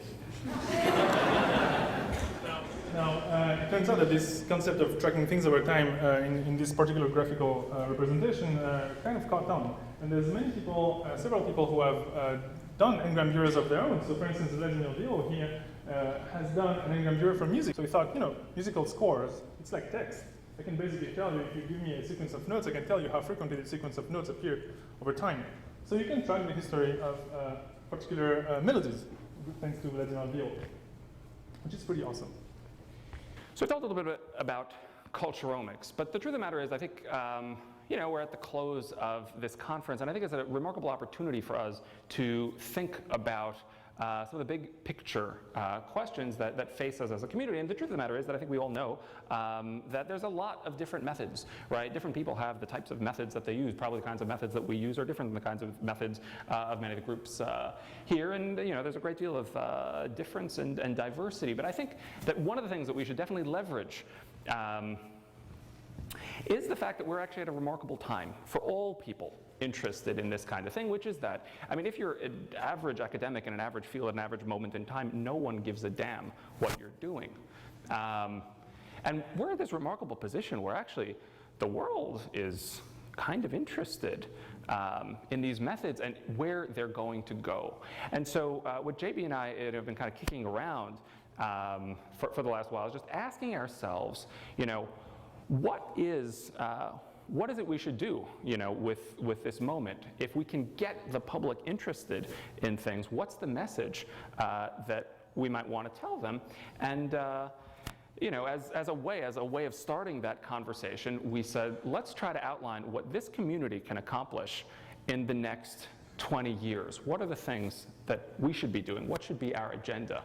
Now, it turns out that this concept of tracking things over time in this particular graphical representation kind of caught on. And there's many people, several people who have done Ngram viewers of their own. So for instance, Vladimir Dio here has done an Ngram viewer for music. So he thought, musical scores, it's like text. I can basically tell you, if you give me a sequence of notes, I can tell you how frequently the sequence of notes appeared over time. So you can track the history of particular melodies, thanks to Vladimir Dio, which is pretty awesome. So I talked a little bit about Culturomics, but the truth of the matter is I think we're at the close of this conference, and I think it's a remarkable opportunity for us to think about some of the big picture questions that face us as a community. And the truth of the matter is that I think we all know that there's a lot of different methods, right? Different people have the types of methods that they use. Probably the kinds of methods that we use are different than the kinds of methods of many of the groups here. And there's a great deal of difference and diversity. But I think that one of the things that we should definitely leverage is the fact that we're actually at a remarkable time for all people interested in this kind of thing, which is that, if you're an average academic in an average field at an average moment in time, no one gives a damn what you're doing. And we're in this remarkable position where actually the world is kind of interested in these methods and where they're going to go. And so what JB and I have been kind of kicking around for the last while is just asking ourselves, what is it we should do, with this moment? If we can get the public interested in things, what's the message that we might want to tell them? And as a way of starting that conversation, we said, let's try to outline what this community can accomplish in the next 20 years? What are the things that we should be doing? What should be our agenda?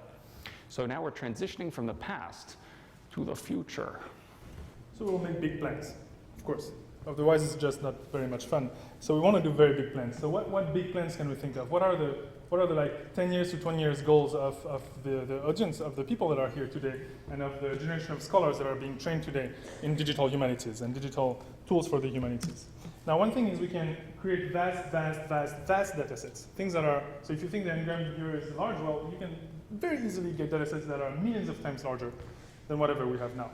So now we're transitioning from the past to the future. So we'll make big plans, of course. Otherwise, it's just not very much fun. So we want to do very big plans. So what big plans can we think of? What are the like 10 years to 20 years goals of the audience, of the people that are here today, and of the generation of scholars that are being trained today in digital humanities and digital tools for the humanities? Now, one thing is we can create vast data sets. Things that are, so if you think the N-gram here is large, well, you can very easily get data sets that are millions of times larger than whatever we have now.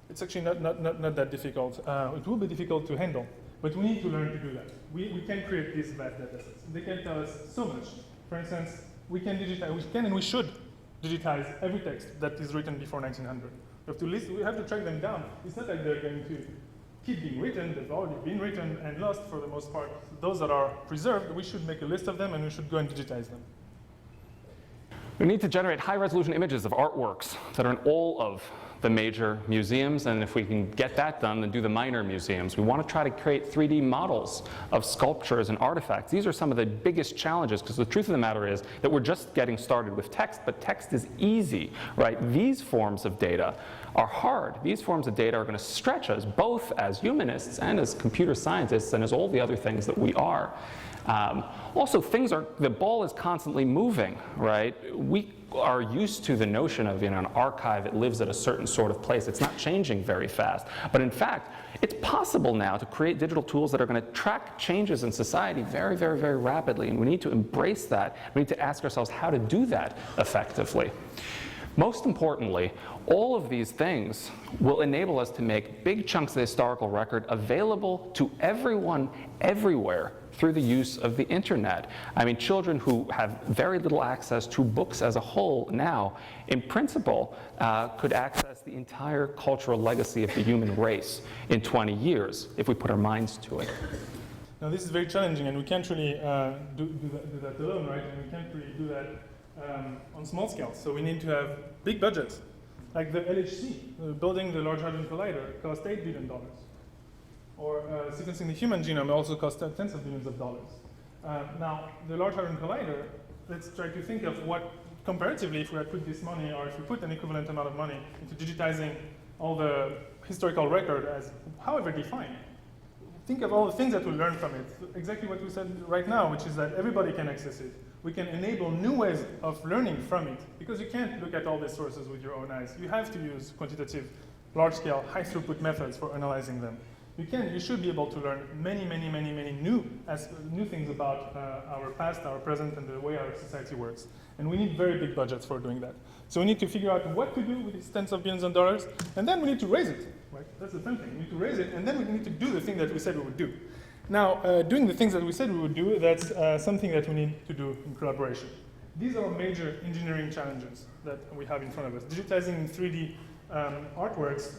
It's actually not that difficult. It will be difficult to handle, but we need to learn to do that. We can create these vast data sets. They can tell us so much. For instance, we can and we should digitize every text that is written before 1900. We have to track them down. It's not like they're going to keep being written. They've already been written and lost for the most part. Those that are preserved, we should make a list of them and we should go and digitize them. We need to generate high-resolution images of artworks that are in all of the major museums, and if we can get that done, then do the minor museums. We want to try to create 3D models of sculptures and artifacts. These are some of the biggest challenges, because the truth of the matter is that we're just getting started with text, but text is easy, right? These forms of data are hard. These forms of data are going to stretch us, both as humanists and as computer scientists and as all the other things that we are. Also, the ball is constantly moving, right? We are used to the notion of, an archive, it lives at a certain sort of place. It's not changing very fast. But in fact, it's possible now to create digital tools that are going to track changes in society very, very, very rapidly. And we need to embrace that. We need to ask ourselves how to do that effectively. Most importantly, all of these things will enable us to make big chunks of the historical record available to everyone, everywhere, through the use of the internet. I mean, children who have very little access to books as a whole now, in principle, could access the entire cultural legacy of the human race in 20 years, if we put our minds to it. Now, this is very challenging, and we can't really do that alone, right? And we can't really do that on small scale. So we need to have big budgets. Like the LHC, building the Large Hadron Collider, cost $8 billion. Or sequencing the human genome also cost tens of billions of dollars. Now, the Large Hadron Collider, let's try to think of what, comparatively, if we had put this money, or if we put an equivalent amount of money into digitizing all the historical record as however defined. Think of all the things that we learn from it. Exactly what we said right now, which is that everybody can access it. We can enable new ways of learning from it, because you can't look at all these sources with your own eyes. You have to use quantitative, large-scale, high-throughput methods for analyzing them. You should be able to learn many new things about our past, our present, and the way our society works. And we need very big budgets for doing that. So we need to figure out what to do with these tens of billions of dollars, and then we need to raise it, right? That's the fun thing. We need to raise it, and then we need to do the thing that we said we would do. Now, doing the things that we said we would do, that's something that we need to do in collaboration. These are major engineering challenges that we have in front of us. Digitizing in 3D artworks,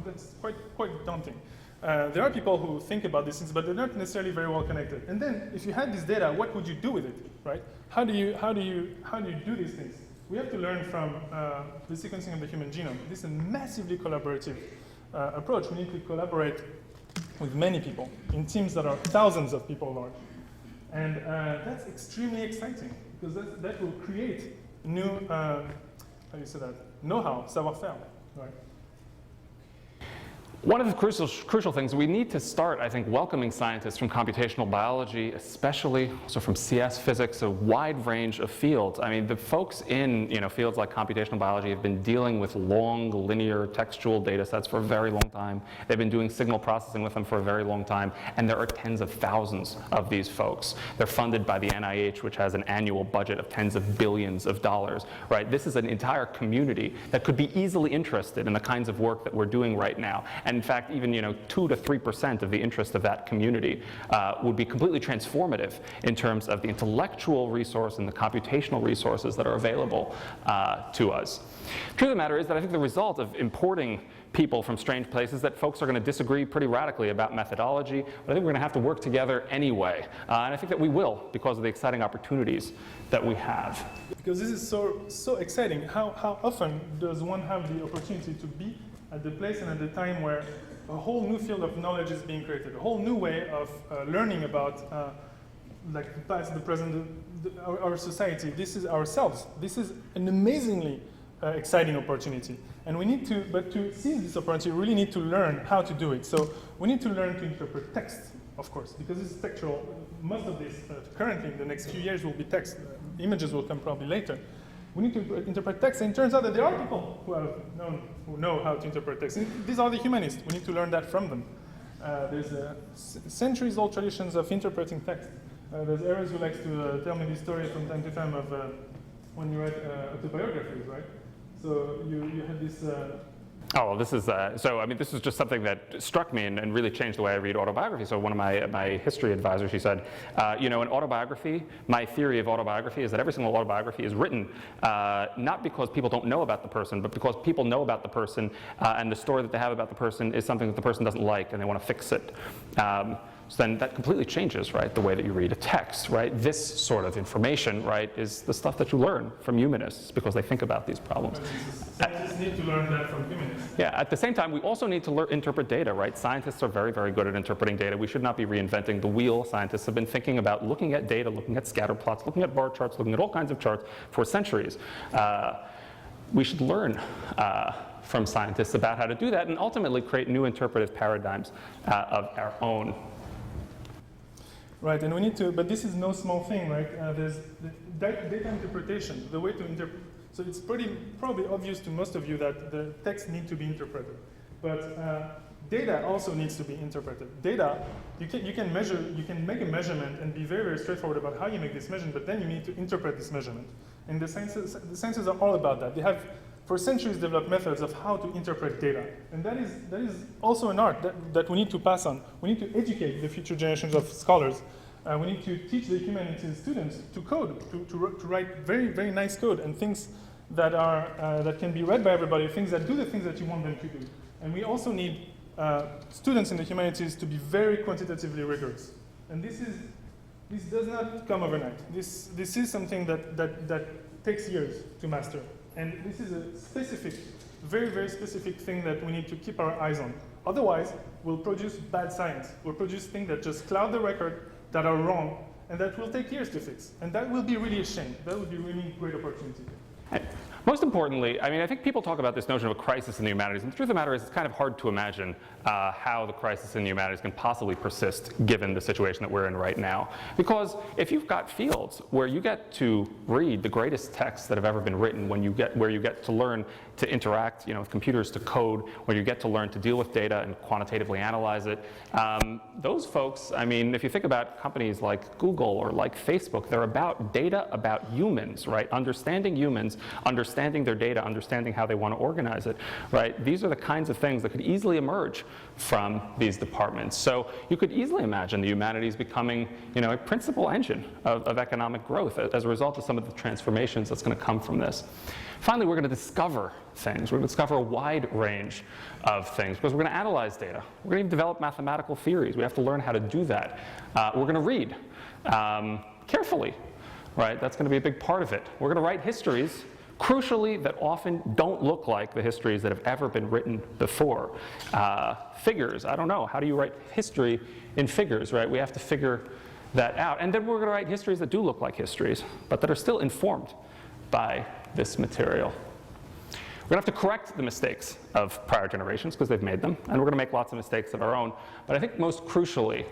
that's quite daunting. There are people who think about these things, but they're not necessarily very well connected. And then, if you had this data, what would you do with it, right? How do you do these things? We have to learn from the sequencing of the human genome. This is a massively collaborative approach. We need to collaborate with many people in teams that are thousands of people large, and that's extremely exciting because that will create new know-how, savoir-faire, right? One of the crucial things, we need to start, I think, welcoming scientists from computational biology, especially so from CS physics, a wide range of fields. I mean, the folks in fields like computational biology have been dealing with long, linear, textual data sets for a very long time. They've been doing signal processing with them for a very long time, and there are tens of thousands of these folks. They're funded by the NIH, which has an annual budget of tens of billions of dollars, right? This is an entire community that could be easily interested in the kinds of work that we're doing right now. And in fact, even 2 to 3% of the interest of that community would be completely transformative in terms of the intellectual resource and the computational resources that are available to us. The truth of the matter is that I think the result of importing people from strange places that folks are going to disagree pretty radically about methodology, but I think we're going to have to work together anyway. And I think that we will because of the exciting opportunities that we have. Because this is so exciting. How often does one have the opportunity to be at the place and at the time where a whole new field of knowledge is being created, a whole new way of learning about like the past, the present, our society. This is ourselves. This is an amazingly exciting opportunity. And we need to, but to seize this opportunity, we really need to learn how to do it. So we need to learn to interpret text, of course, because this is textual. Most of this, currently, in the next few years, will be text. Images will come probably later. We need to interpret text, and it turns out that there are people who know how to interpret text. And these are the humanists. We need to learn that from them. There's centuries-old traditions of interpreting text. There's Erez who likes to tell me this story from time to time of when you write autobiographies, right? So you had this. Oh, well, this is, so I mean, this is just something that struck me and really changed the way I read autobiography. So one of my history advisors, she said, you know, an autobiography, my theory of autobiography is that every single autobiography is written not because people don't know about the person, but because people know about the person and the story that they have about the person is something that the person doesn't like and they want to fix it. So then that completely changes, right, the way that you read a text, right? This sort of information, right, is the stuff that you learn from humanists because they think about these problems. Scientists need to learn that from humanists. Yeah, at the same time, we also need to interpret data, right? Scientists are very, very good at interpreting data. We should not be reinventing the wheel. Scientists have been thinking about looking at data, looking at scatter plots, looking at bar charts, looking at all kinds of charts for centuries. We should learn from scientists about how to do that and ultimately create new interpretive paradigms of our own. Right, and we need to, but this is no small thing, right? There's the data interpretation, the way to interpret. So it's probably obvious to most of you that the text needs to be interpreted. But data also needs to be interpreted. Data, you can measure, you can make a measurement and be very, very straightforward about how you make this measurement, but then you need to interpret this measurement. And the sciences are all about that. They have, for centuries, developed methods of how to interpret data. And that is also an art that we need to pass on. We need to educate the future generations of scholars. We need to teach the humanities students to code, to write very, very nice code and things that are that can be read by everybody, things that do the things that you want them to do. And we also need students in the humanities to be very quantitatively rigorous. And this does not come overnight. This is something that takes years to master. And this is a specific, very, very specific thing that we need to keep our eyes on. Otherwise, we'll produce bad science. We'll produce things that just cloud the record, that are wrong, and that will take years to fix. And that will be really a shame. That would be really a great opportunity. Most importantly, I mean, I think people talk about this notion of a crisis in the humanities, and the truth of the matter is it's kind of hard to imagine how the crisis in the humanities can possibly persist given the situation that we're in right now. Because if you've got fields where you get to read the greatest texts that have ever been written, where you get to learn to interact, with computers, to code, where you get to learn to deal with data and quantitatively analyze it, those folks, I mean, if you think about companies like Google or like Facebook, they're about data about humans, right? Understanding humans, understanding their data, understanding how they want to organize it, right? These are the kinds of things that could easily emerge from these departments. So you could easily imagine the humanities becoming, a principal engine of economic growth as a result of some of the transformations that's going to come from this. Finally, we're going to discover things. We're going to discover a wide range of things because we're going to analyze data. We're going to develop mathematical theories. We have to learn how to do that. We're going to read carefully, right? That's going to be a big part of it. We're going to write histories, crucially, that often don't look like the histories that have ever been written before. Figures, I don't know. How do you write history in figures, right? We have to figure that out. And then we're going to write histories that do look like histories, but that are still informed by this material. We're going to have to correct the mistakes of prior generations because they've made them, and we're going to make lots of mistakes of our own. But I think most crucially,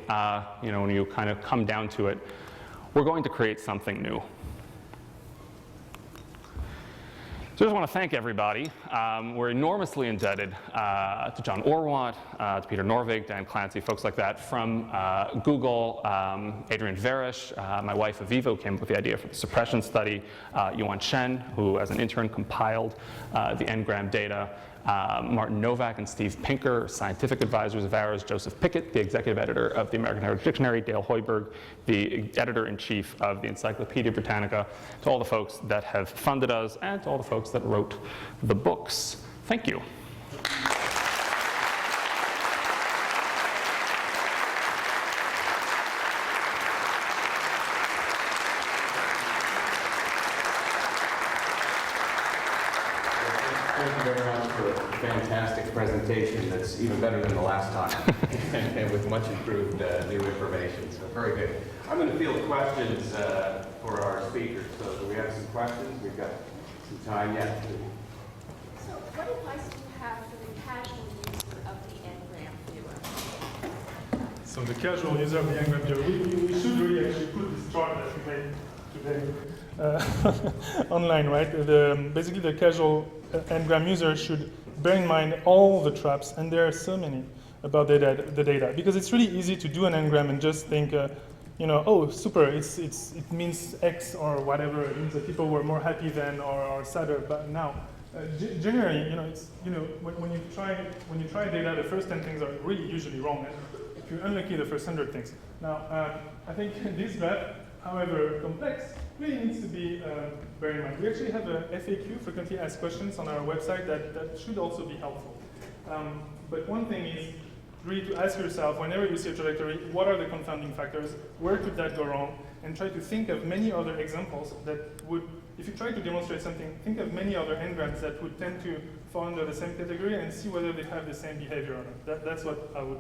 when you kind of come down to it, we're going to create something new. So I just want to thank everybody. We're enormously indebted to John Orwatt, to Peter Norvig, Dan Clancy, folks like that from Google, Adrian Verish, my wife Aviva, who came up with the idea for the suppression study, Yuan Shen, who as an intern compiled the Ngram data, Martin Novak and Steve Pinker, scientific advisors of ours, Joseph Pickett, the executive editor of the American Heritage Dictionary, Dale Hoiberg, the editor-in-chief of the Encyclopedia Britannica, to all the folks that have funded us, and to all the folks that wrote the books. Thank you. Thank you very much for fantastic presentation that's even better than the last time, and with much improved new information. So very good. I'm going to field questions for our speakers. So do we have some questions? We've got some time yet. So what advice do you have for the casual user of the Ngram viewer? So the casual user of the Ngram viewer, we should really actually put this chart that we made today online, right? Basically, the casual Ngram user should bear in mind all the traps, and there are so many about the data, because it's really easy to do an Ngram and just think, oh, super, it means X or whatever. It means that people were more happy than or sadder. But now, generally, when you try data, the first 10 things are really usually wrong. And if you're unlucky, the first 100 things. Now, I think this graph, however complex, really needs to be bear in mind. We actually have a FAQ, frequently asked questions, on our website that should also be helpful. But one thing is really to ask yourself, whenever you see a trajectory, what are the confounding factors? Where could that go wrong? And try to think of many other examples that would, if you try to demonstrate something, think of many other Ngrams that would tend to fall under the same category and see whether they have the same behavior or not. That's what I would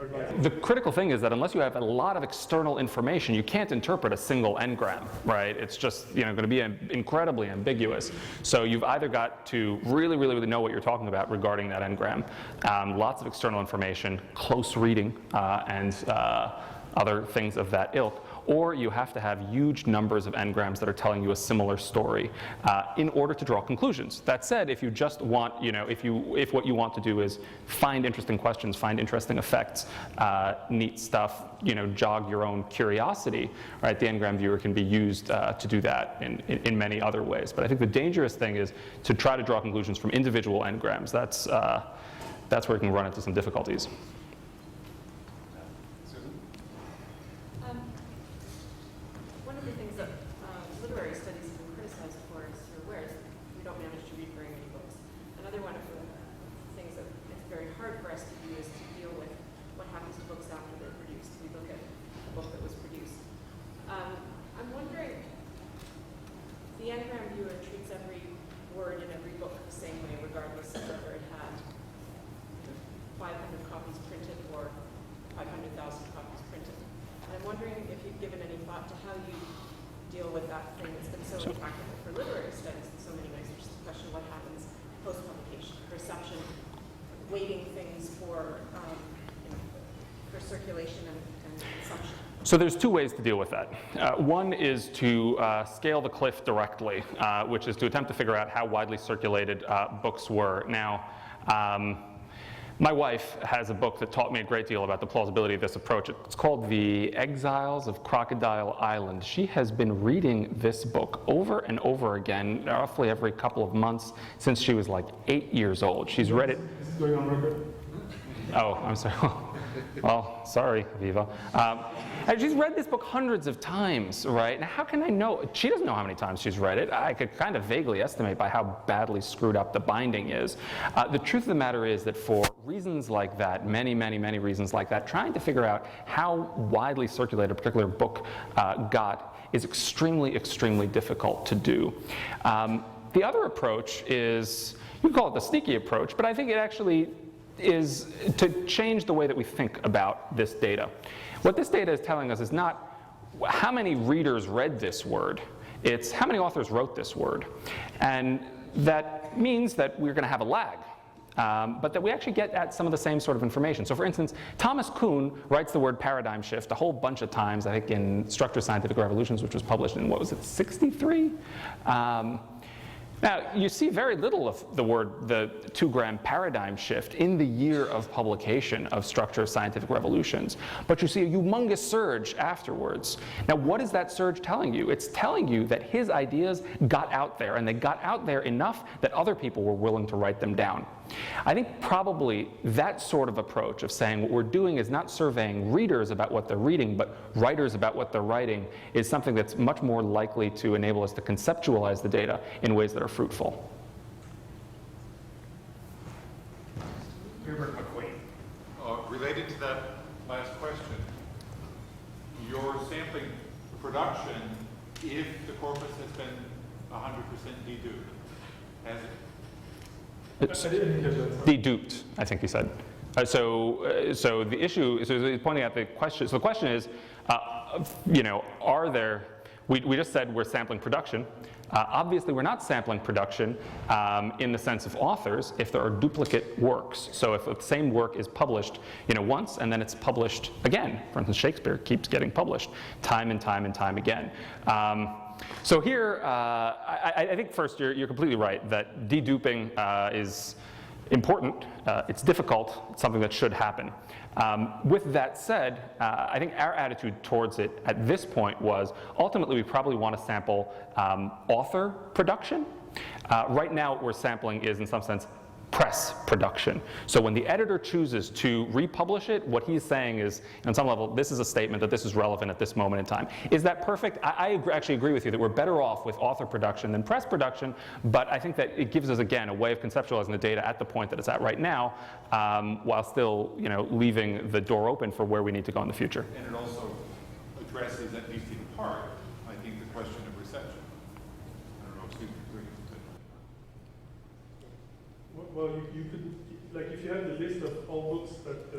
advise. The critical thing is that unless you have a lot of external information, you can't interpret a single Ngram, right? It's just going to be incredibly ambiguous. So you've either got to really, really, really know what you're talking about regarding that Ngram, lots of external information, close reading, and other things of that ilk, or you have to have huge numbers of Ngrams that are telling you a similar story in order to draw conclusions. That said, if you just want, if what you want to do is find interesting questions, find interesting effects, neat stuff, jog your own curiosity, right? The Ngram viewer can be used to do that in many other ways. But I think the dangerous thing is to try to draw conclusions from individual Ngrams. That's where you can run into some difficulties. The Ngram viewer treats every word in every book the same way, regardless of whether it had 500 copies printed or 500,000 copies printed. And I'm wondering if you've given any thought to how you deal with that thing that's been so impractical for literary studies in so many ways, which is the question of what happens post-publication, perception, weighting things for circulation and consumption. So there's two ways to deal with that. One is to scale the cliff directly, which is to attempt to figure out how widely circulated books were. Now, my wife has a book that taught me a great deal about the plausibility of this approach. It's called The Exiles of Crocodile Island. She has been reading this book over and over again, roughly every couple of months, since she was like 8 years old. She's read it. Is this going on record? Oh, I'm sorry. Well, sorry, Viva. And she's read this book hundreds of times, right? Now, how can I know? She doesn't know how many times she's read it. I could kind of vaguely estimate by how badly screwed up the binding is. The truth of the matter is that for reasons like that, many, many, many reasons like that, trying to figure out how widely circulated a particular book got is extremely, extremely difficult to do. The other approach is, you can call it the sneaky approach, but I think it actually is to change the way that we think about this data. What this data is telling us is not how many readers read this word, it's how many authors wrote this word. And that means that we're going to have a lag, but that we actually get at some of the same sort of information. So for instance, Thomas Kuhn writes the word paradigm shift a whole bunch of times, I think in Structured Scientific Revolutions, which was published in, what was it, 63? Now, you see very little of the 2-gram paradigm shift in the year of publication of Structured Scientific Revolutions, but you see a humongous surge afterwards. Now, what is that surge telling you? It's telling you that his ideas got out there, and they got out there enough that other people were willing to write them down. I think probably that sort of approach of saying what we're doing is not surveying readers about what they're reading, but writers about what they're writing is something that's much more likely to enable us to conceptualize the data in ways that are fruitful. Related to that last question, your sampling production, if the corpus has been 100% deduped, has it? I didn't get that. Deduped, I think he said. So the issue, so he's pointing out the question. So the question is, are there? We just said we're sampling production. Obviously, we're not sampling production in the sense of authors if there are duplicate works. So if the same work is published, once and then it's published again. For instance, Shakespeare keeps getting published time and time and time again. So here, I think first you're completely right that deduping is important. It's difficult. It's something that should happen. With that said, I think our attitude towards it at this point was ultimately we probably want to sample author production. Right now what we're sampling is in some sense press production. So when the editor chooses to republish it, what he's saying is, on some level, this is a statement that this is relevant at this moment in time. Is that perfect? I actually agree with you that we're better off with author production than press production, but I think that it gives us, again, a way of conceptualizing the data at the point that it's at right now, while still, leaving the door open for where we need to go in the future. And it also addresses, at least in part, I think, the question of reception. I don't know if Steve agrees. Well, you could, like, if you have the list of all books that,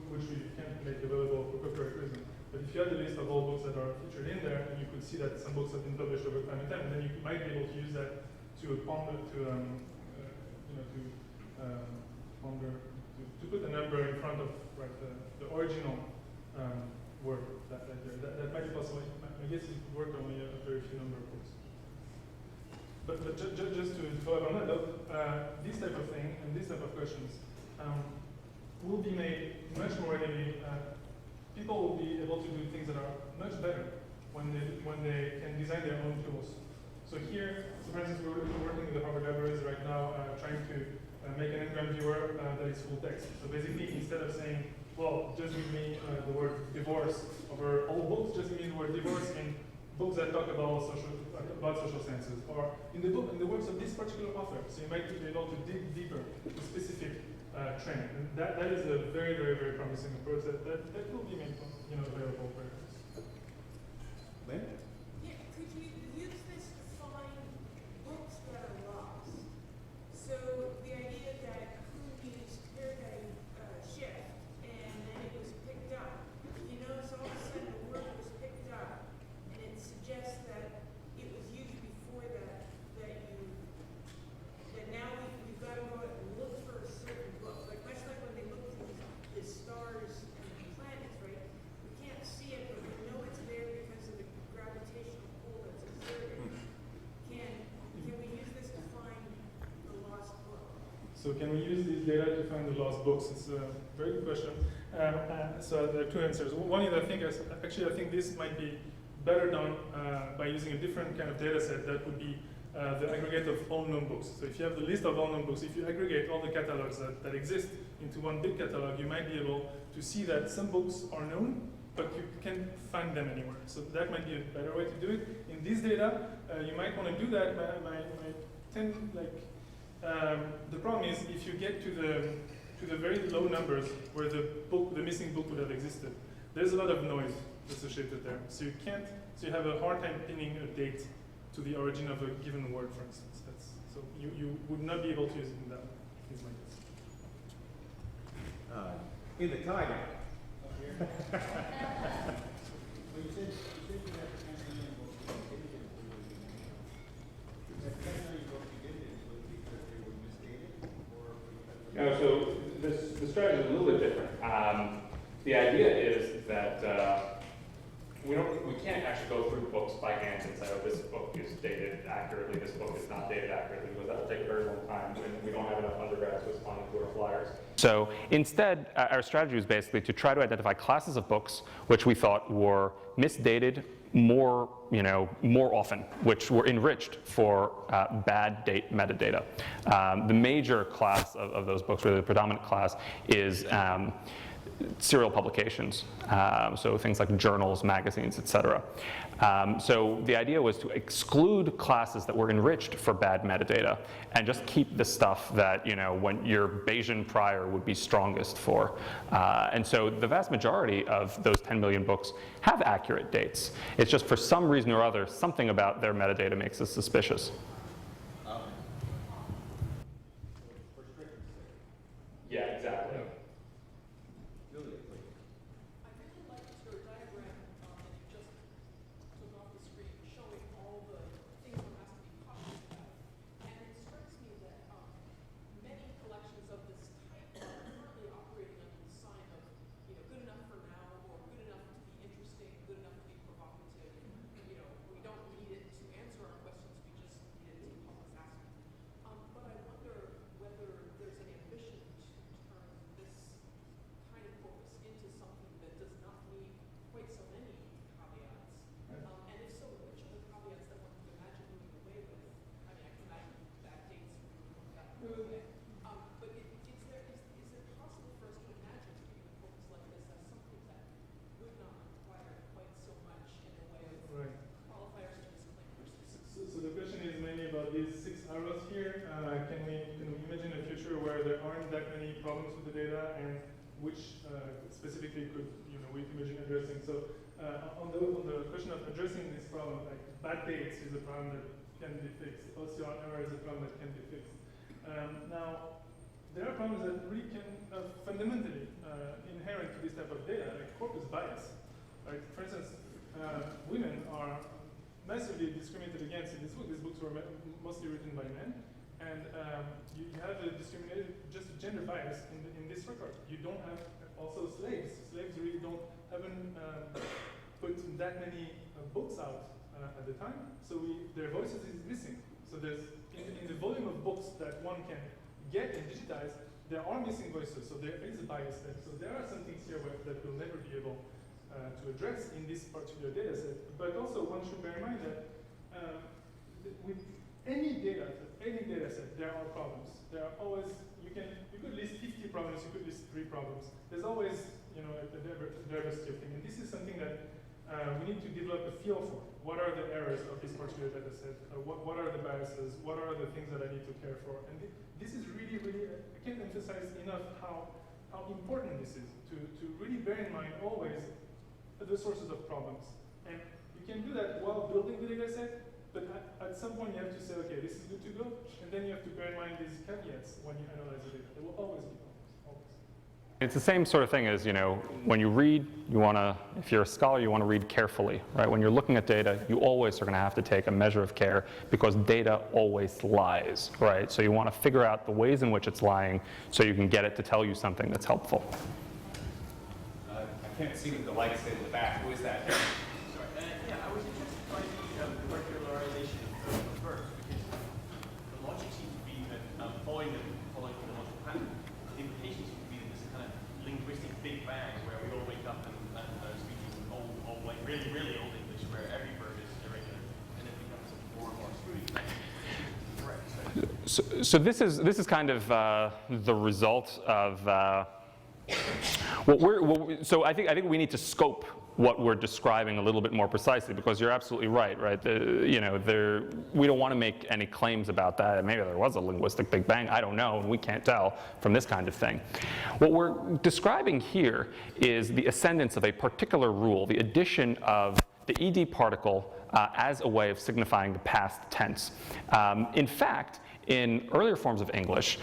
which we can't make available for copyright reasons, but if you have the list of all books that are featured in there, and you could see that some books have been published over time and time, then you might be able to use that to ponder, to put a number in front of the original work that might be possible. I guess it would work only a very few number of books. But just to follow up on that, though, this type of thing and this type of questions will be made much more readily. People will be able to do things that are much better when they can design their own tools. So here, for instance, we're working with the Harvard Libraries right now, trying to make an Ngram viewer that is full text. So basically, instead of saying, well, just give me the word divorce over all books, just give me the word divorce in books that talk about social sciences, or in the works of this particular author. So you might be able to dig deeper to specific trend. And that is a very, very, very promising approach that will be made available for us. Glen? Yeah, could you use this to find books that are lost? So the idea that who used paradigm shift and then it was picked up. So all of a sudden the word was picked up. It suggests that it was used before that now we've got to go out and look for a certain book. Like much like when they look for the stars and the planets, right? We can't see it, but we know it's there because of the gravitational pull that's exerted. Can we use this to find the lost book? So can we use this data to find the lost books? It's a very good question. So there are two answers. One is I think this might be better done by using a different kind of data set that would be the aggregate of all known books. So if you have the list of all known books, if you aggregate all the catalogs that exist into one big catalog, you might be able to see that some books are known, but you can't find them anywhere. So that might be a better way to do it. In this data, you might want to do that. The problem is if you get to the very low numbers where the missing book would have existed, there's a lot of noise associated there. So you have a hard time pinning a date to the origin of a given word, for instance. So you would not be able to use it in that case like this. In the Tiger. No, so the strategy is a little bit different. The idea is that we can't actually go through books by hand and say, oh, this book is dated accurately, this book is not dated accurately, because that will take a very long time, and we don't have enough undergrads responding to our flyers. So instead, our strategy was basically to try to identify classes of books which we thought were misdated more often, which were enriched for bad date metadata. The major class of those books, really the predominant class, is serial publications, so things like journals, magazines, etc. So the idea was to exclude classes that were enriched for bad metadata and just keep the stuff that, when your Bayesian prior would be strongest for. And so the vast majority of those 10 million books have accurate dates. It's just for some reason or other, something about their metadata makes us suspicious. these 6 arrows here, can we imagine a future where there aren't that many problems with the data, and which specifically could we imagine addressing? So on the question of addressing this problem, like bad dates is a problem that can be fixed. OCR error is a problem that can be fixed. Now, there are problems that really can fundamentally inherent to this type of data, like corpus bias. Right? For instance, women are massively discriminated against in this book. These books were mostly written by men, and you have a discriminated just gender bias in this record. You don't have also slaves. Slaves really haven't put that many books out at the time, so their voices is missing. So there's in the volume of books that one can get and digitize, there are missing voices. So there is a bias there. So there are some things here that we'll never be able to address in this particular data set. But also one should bear in mind that with any data set, there are problems. There are always, you could list 50 problems, you could list 3 problems. There's always, a diversity of things. And this is something that we need to develop a feel for. What are the errors of this particular data set? What are the biases? What are the things that I need to care for? And this is really, really, I can't emphasize enough how important this is, to really bear in mind always the sources of problems. And you can do that while building the data set, but at some point you have to say, okay, this is good to go, and then you have to bear in mind these caveats when you analyze the data. There will always be problems, always. It's the same sort of thing as, when you read, if you're a scholar, you want to read carefully, right? When you're looking at data, you always are going to have to take a measure of care because data always lies, right? So you want to figure out the ways in which it's lying so you can get it to tell you something that's helpful. I can't see what the lights in the back. Who is that? Sorry. Yeah, I was interested by the regularization of verbs because the logic seems to be that following the logical pattern, the implication seems to be that this kind of linguistic big bang where we all wake up and speaking old like really, really old English where every verb is irregular and it becomes more and more smooth. So this is kind of the result of so I think we need to scope what we're describing a little bit more precisely because you're absolutely right. We don't want to make any claims about that. Maybe there was a linguistic Big Bang. I don't know, and we can't tell from this kind of thing. What we're describing here is the ascendance of a particular rule, the addition of the ed particle as a way of signifying the past tense. In fact, in earlier forms of English,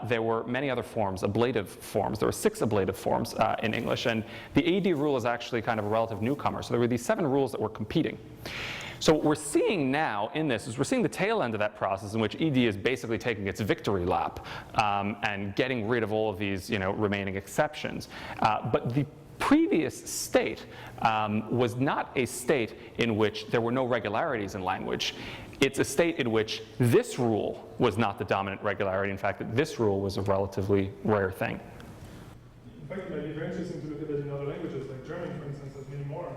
there were many other forms, ablative forms. There were 6 ablative forms in English, and the AD rule is actually kind of a relative newcomer. So there were these 7 rules that were competing. So what we're seeing now in this is we're seeing the tail end of that process in which ED is basically taking its victory lap and getting rid of all of these remaining exceptions. But the previous state was not a state in which there were no regularities in language. It's a state in which this rule was not the dominant regularity. In fact, that this rule was a relatively rare thing. In fact, it might be very interesting to look at that in other languages, like German, for instance, has many more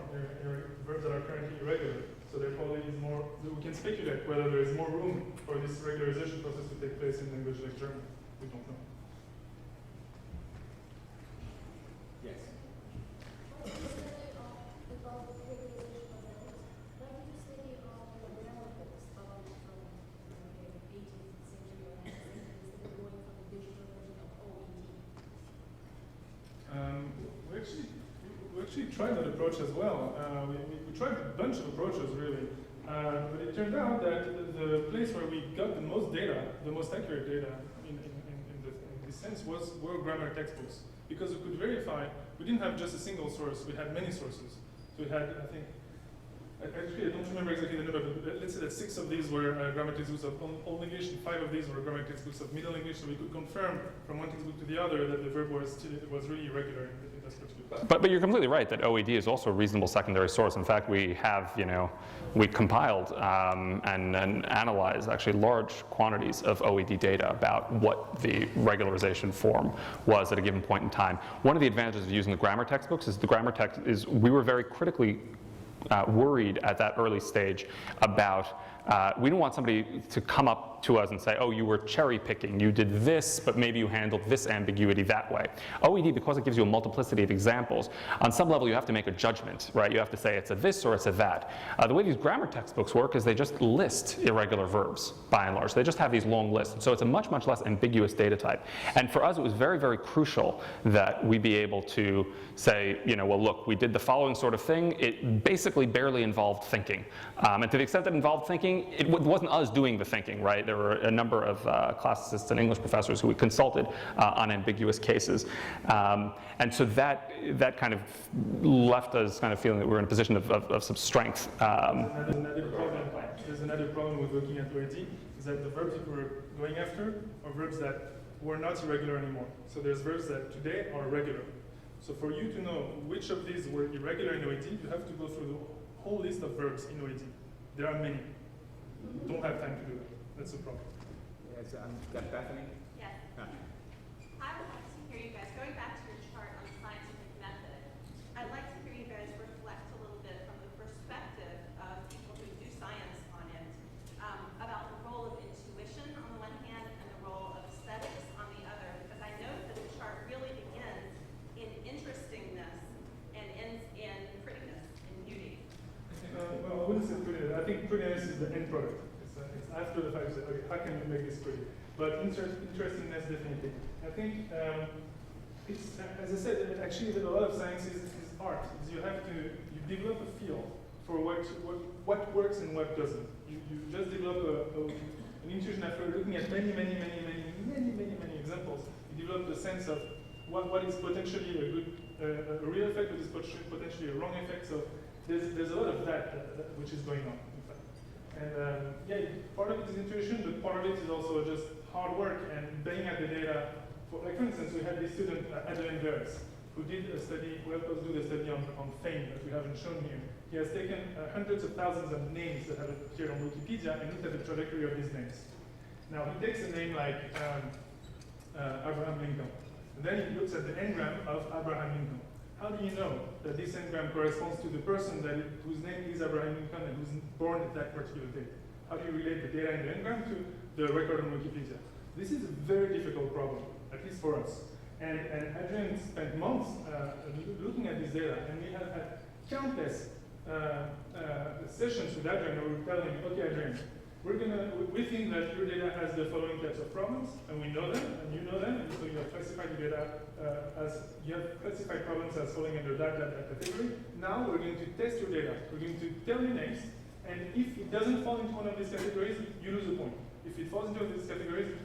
verbs that are currently irregular. So there probably is more, we can speculate whether there is more room for this regularization process to take place in language like German. We don't know. Yes. We actually tried that approach as well. We tried a bunch of approaches really, but it turned out that the place where we got the most data, the most accurate data in this sense were grammar textbooks, because we could verify. We didn't have just a single source; we had many sources. So we had, I think, actually I don't remember exactly the number, but let's say that 6 of these were grammar textbooks of Old English, and 5 of these were grammar textbooks of Middle English. So we could confirm from one textbook to the other that the verb was really irregular in this particular. But you're completely right that OED is also a reasonable secondary source. In fact, we have, we compiled and analyzed actually large quantities of OED data about what the regularization form was at a given point in time. One of the advantages of using the grammar textbooks is we were very critically worried at that early stage about we don't want somebody to come up to us and say, oh, you were cherry picking, you did this, but maybe you handled this ambiguity that way. OED, because it gives you a multiplicity of examples, on some level you have to make a judgment, right? You have to say it's a this or it's a that. The way these grammar textbooks work is they just list irregular verbs, by and large. They just have these long lists. So it's a much, much less ambiguous data type. And for us, it was very, very crucial that we be able to say, well, look, we did the following sort of thing. It basically barely involved thinking. And to the extent that it involved thinking, it wasn't us doing the thinking, right? There were a number of classicists and English professors who we consulted on ambiguous cases. And so that kind of left us kind of feeling that we were in a position of some strength. There's another problem with looking at OED, is that the verbs that we're going after are verbs that were not irregular anymore. So there's verbs that today are regular. So for you to know which of these were irregular in OED, you have to go through the whole list of verbs in OED. There are many. You don't have time to do that. That's the problem. Yes, Bethany? Yes. I would like to hear you guys, going back to your chart on the scientific method, I'd like to hear you guys reflect a little bit from the perspective of people who do science on it, about the role of intuition on the one hand and the role of aesthetics on the other, because I know that the chart really begins in interestingness and ends in prettiness and beauty. Well, I wouldn't say prettiness. I think prettiness is the end product. It's after the fact, you say, okay, how can we make this pretty? But interestingness, definitely. I think it's, as I said, actually a lot of science is art. You develop a feel for what works and what doesn't. You just develop an intuition after looking at many examples. You develop the sense of what is potentially a good, a real effect, what is potentially a wrong effect. So there's a lot of that which is going on. And yeah, part of it is intuition, but part of it is also just hard work and banging at the data. For instance, we had this student, Michel Erez, who did a study, who helped us do the study on fame that we haven't shown here. He has taken hundreds of thousands of names that have appeared on Wikipedia and looked at the trajectory of these names. Now, he takes a name like Abraham Lincoln, and then he looks at the engram of Abraham Lincoln. How do you know that this engram corresponds to the person whose name is Abraham Lincoln and who's born at that particular date? How do you relate the data in the engram to the record on Wikipedia? This is a very difficult problem, at least for us. And Adrian spent months looking at this data, and we have had countless sessions with Adrian where we were telling him, okay, Adrian, we think that your data has the following types of problems, and we know them, and you know them, and so you have classified the data you have classified problems as falling under that category. Now we're going to test your data. We're going to tell you names, and if it doesn't fall into one of these categories, you lose a point. If it falls into these categories,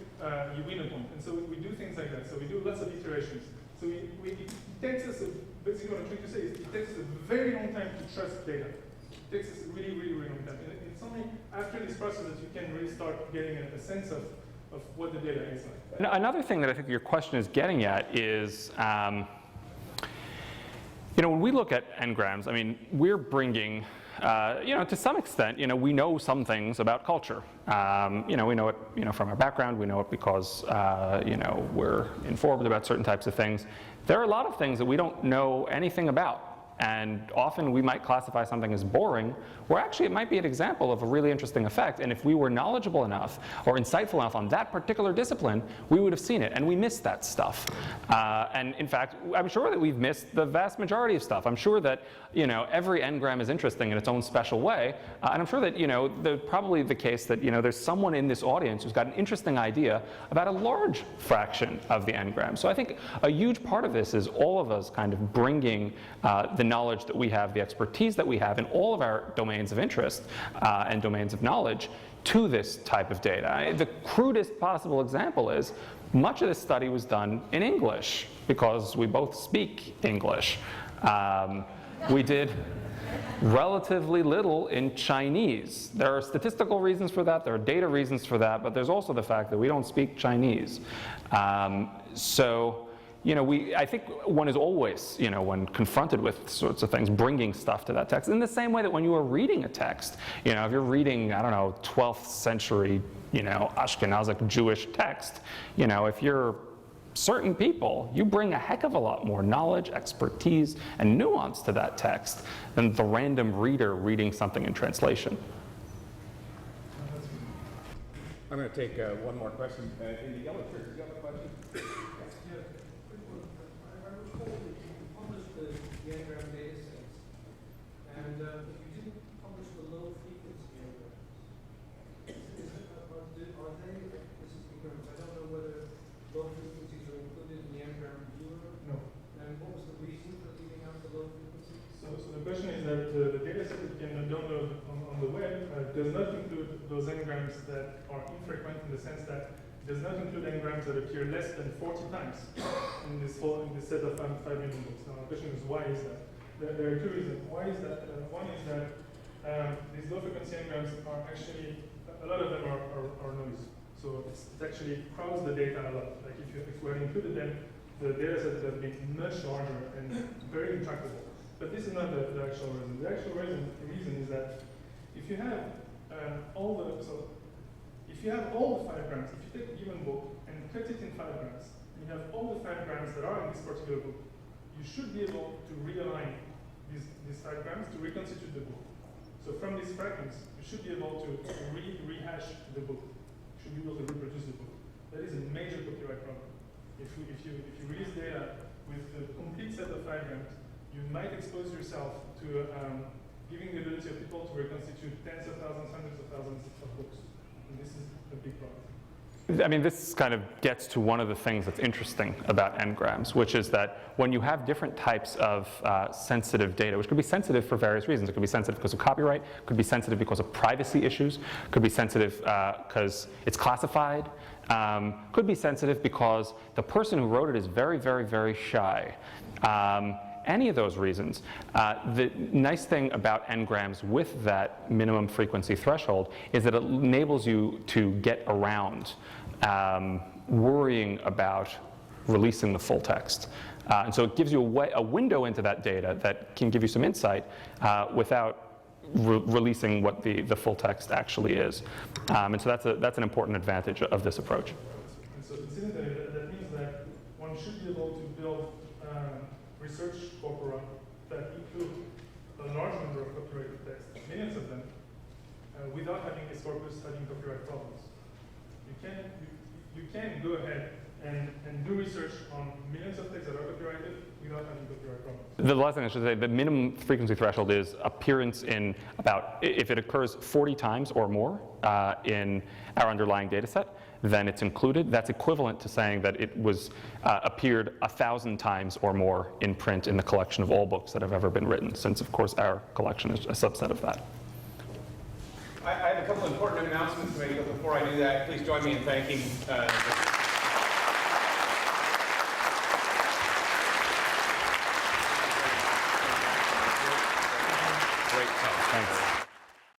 you win a point. And so we do things like that. So we do lots of iterations. So it takes us, basically what I'm trying to say is, it takes us a very long time to trust data. It takes us a really, really, really long time. And it's only after this process that you can really start getting a sense of what the data is like. Another thing that I think your question is getting at is, when we look at n-grams, I mean, we're bringing, to some extent, we know some things about culture. We know it, from our background. We know it because, we're informed about certain types of things. There are a lot of things that we don't know anything about. And often we might classify something as boring, where actually it might be an example of a really interesting effect. And if we were knowledgeable enough or insightful enough on that particular discipline, we would have seen it. And we missed that stuff. And in fact, I'm sure that we've missed the vast majority of stuff. I'm sure that every n-gram is interesting in its own special way. And I'm sure that there's probably the case that there's someone in this audience who's got an interesting idea about a large fraction of the n-gram. So I think a huge part of this is all of us kind of bringing the knowledge that we have, the expertise that we have in all of our domains of interest and domains of knowledge to this type of data. The crudest possible example is much of this study was done in English because we both speak English. We did relatively little in Chinese. There are statistical reasons for that, there are data reasons for that, but there's also the fact that we don't speak Chinese. I think one is always, when confronted with sorts of things, bringing stuff to that text. In the same way that when you are reading a text, if you're reading, 12th century, Ashkenazic Jewish text, if you're certain people, you bring a heck of a lot more knowledge, expertise, and nuance to that text than the random reader reading something in translation. I'm going to take one more question. In the yellow shirt, do you have a question? Yeah, quick one. I recall that you published the N-gram data sets, and you didn't publish the low frequency N-grams. Are they, this is because I don't know whether low frequencies are included in the N-gram viewer. No. And what was the reason for leaving out the low frequencies? So the question is that the data set that you can download on the web does not include those n-grams that are infrequent in the sense that it does not include n-grams that appear less than 40 times in this set of 5 million books. Now the question is, why is that? There are two reasons. Why is that? One is that these low frequency n-grams are actually, a lot of them are noise. So it's actually crowds the data a lot. Like if we had included them, the data set would have been much larger and very intractable. But this is not the actual reason. The actual reason is that if you have all the 5 grams, if you take a given book and cut it in 5 grams, and you have all the 5 grams that are in this particular book, you should be able to realign these 5 grams to reconstitute the book. So from these fragments, you should be able to rehash the book. You should be able to reproduce the book. That is a major copyright problem. If you release data with the complete set of 5 grams, you might expose yourself to giving the ability of people to reconstitute tens of thousands, hundreds of thousands of books. And this is a big problem. I mean, this kind of gets to one of the things that's interesting about n-grams, which is that when you have different types of sensitive data, which could be sensitive for various reasons. It could be sensitive because of copyright, could be sensitive because of privacy issues, could be sensitive because it's classified, could be sensitive because the person who wrote it is very, very, very shy. Any of those reasons. The nice thing about n-grams with that minimum frequency threshold is that it enables you to get around worrying about releasing the full text. And so it gives you a window into that data that can give you some insight without releasing what the full text actually is. And so that's an important advantage of this approach. And so incidentally, that means that one should be able to build research corpora that include a large number of copyrighted texts, millions of them, without having this corpus having copyright problems. You can go ahead and do research on millions of texts that are copyrighted without having copyright problems. The last thing I should say, the minimum frequency threshold is appearance in about, if it occurs 40 times or more in our underlying data set, then it's included. That's equivalent to saying that it was appeared 1,000 times or more in print in the collection of all books that have ever been written, since of course our collection is a subset of that. I have a couple important announcements to make, but before I do that, please join me in thanking Great, thanks.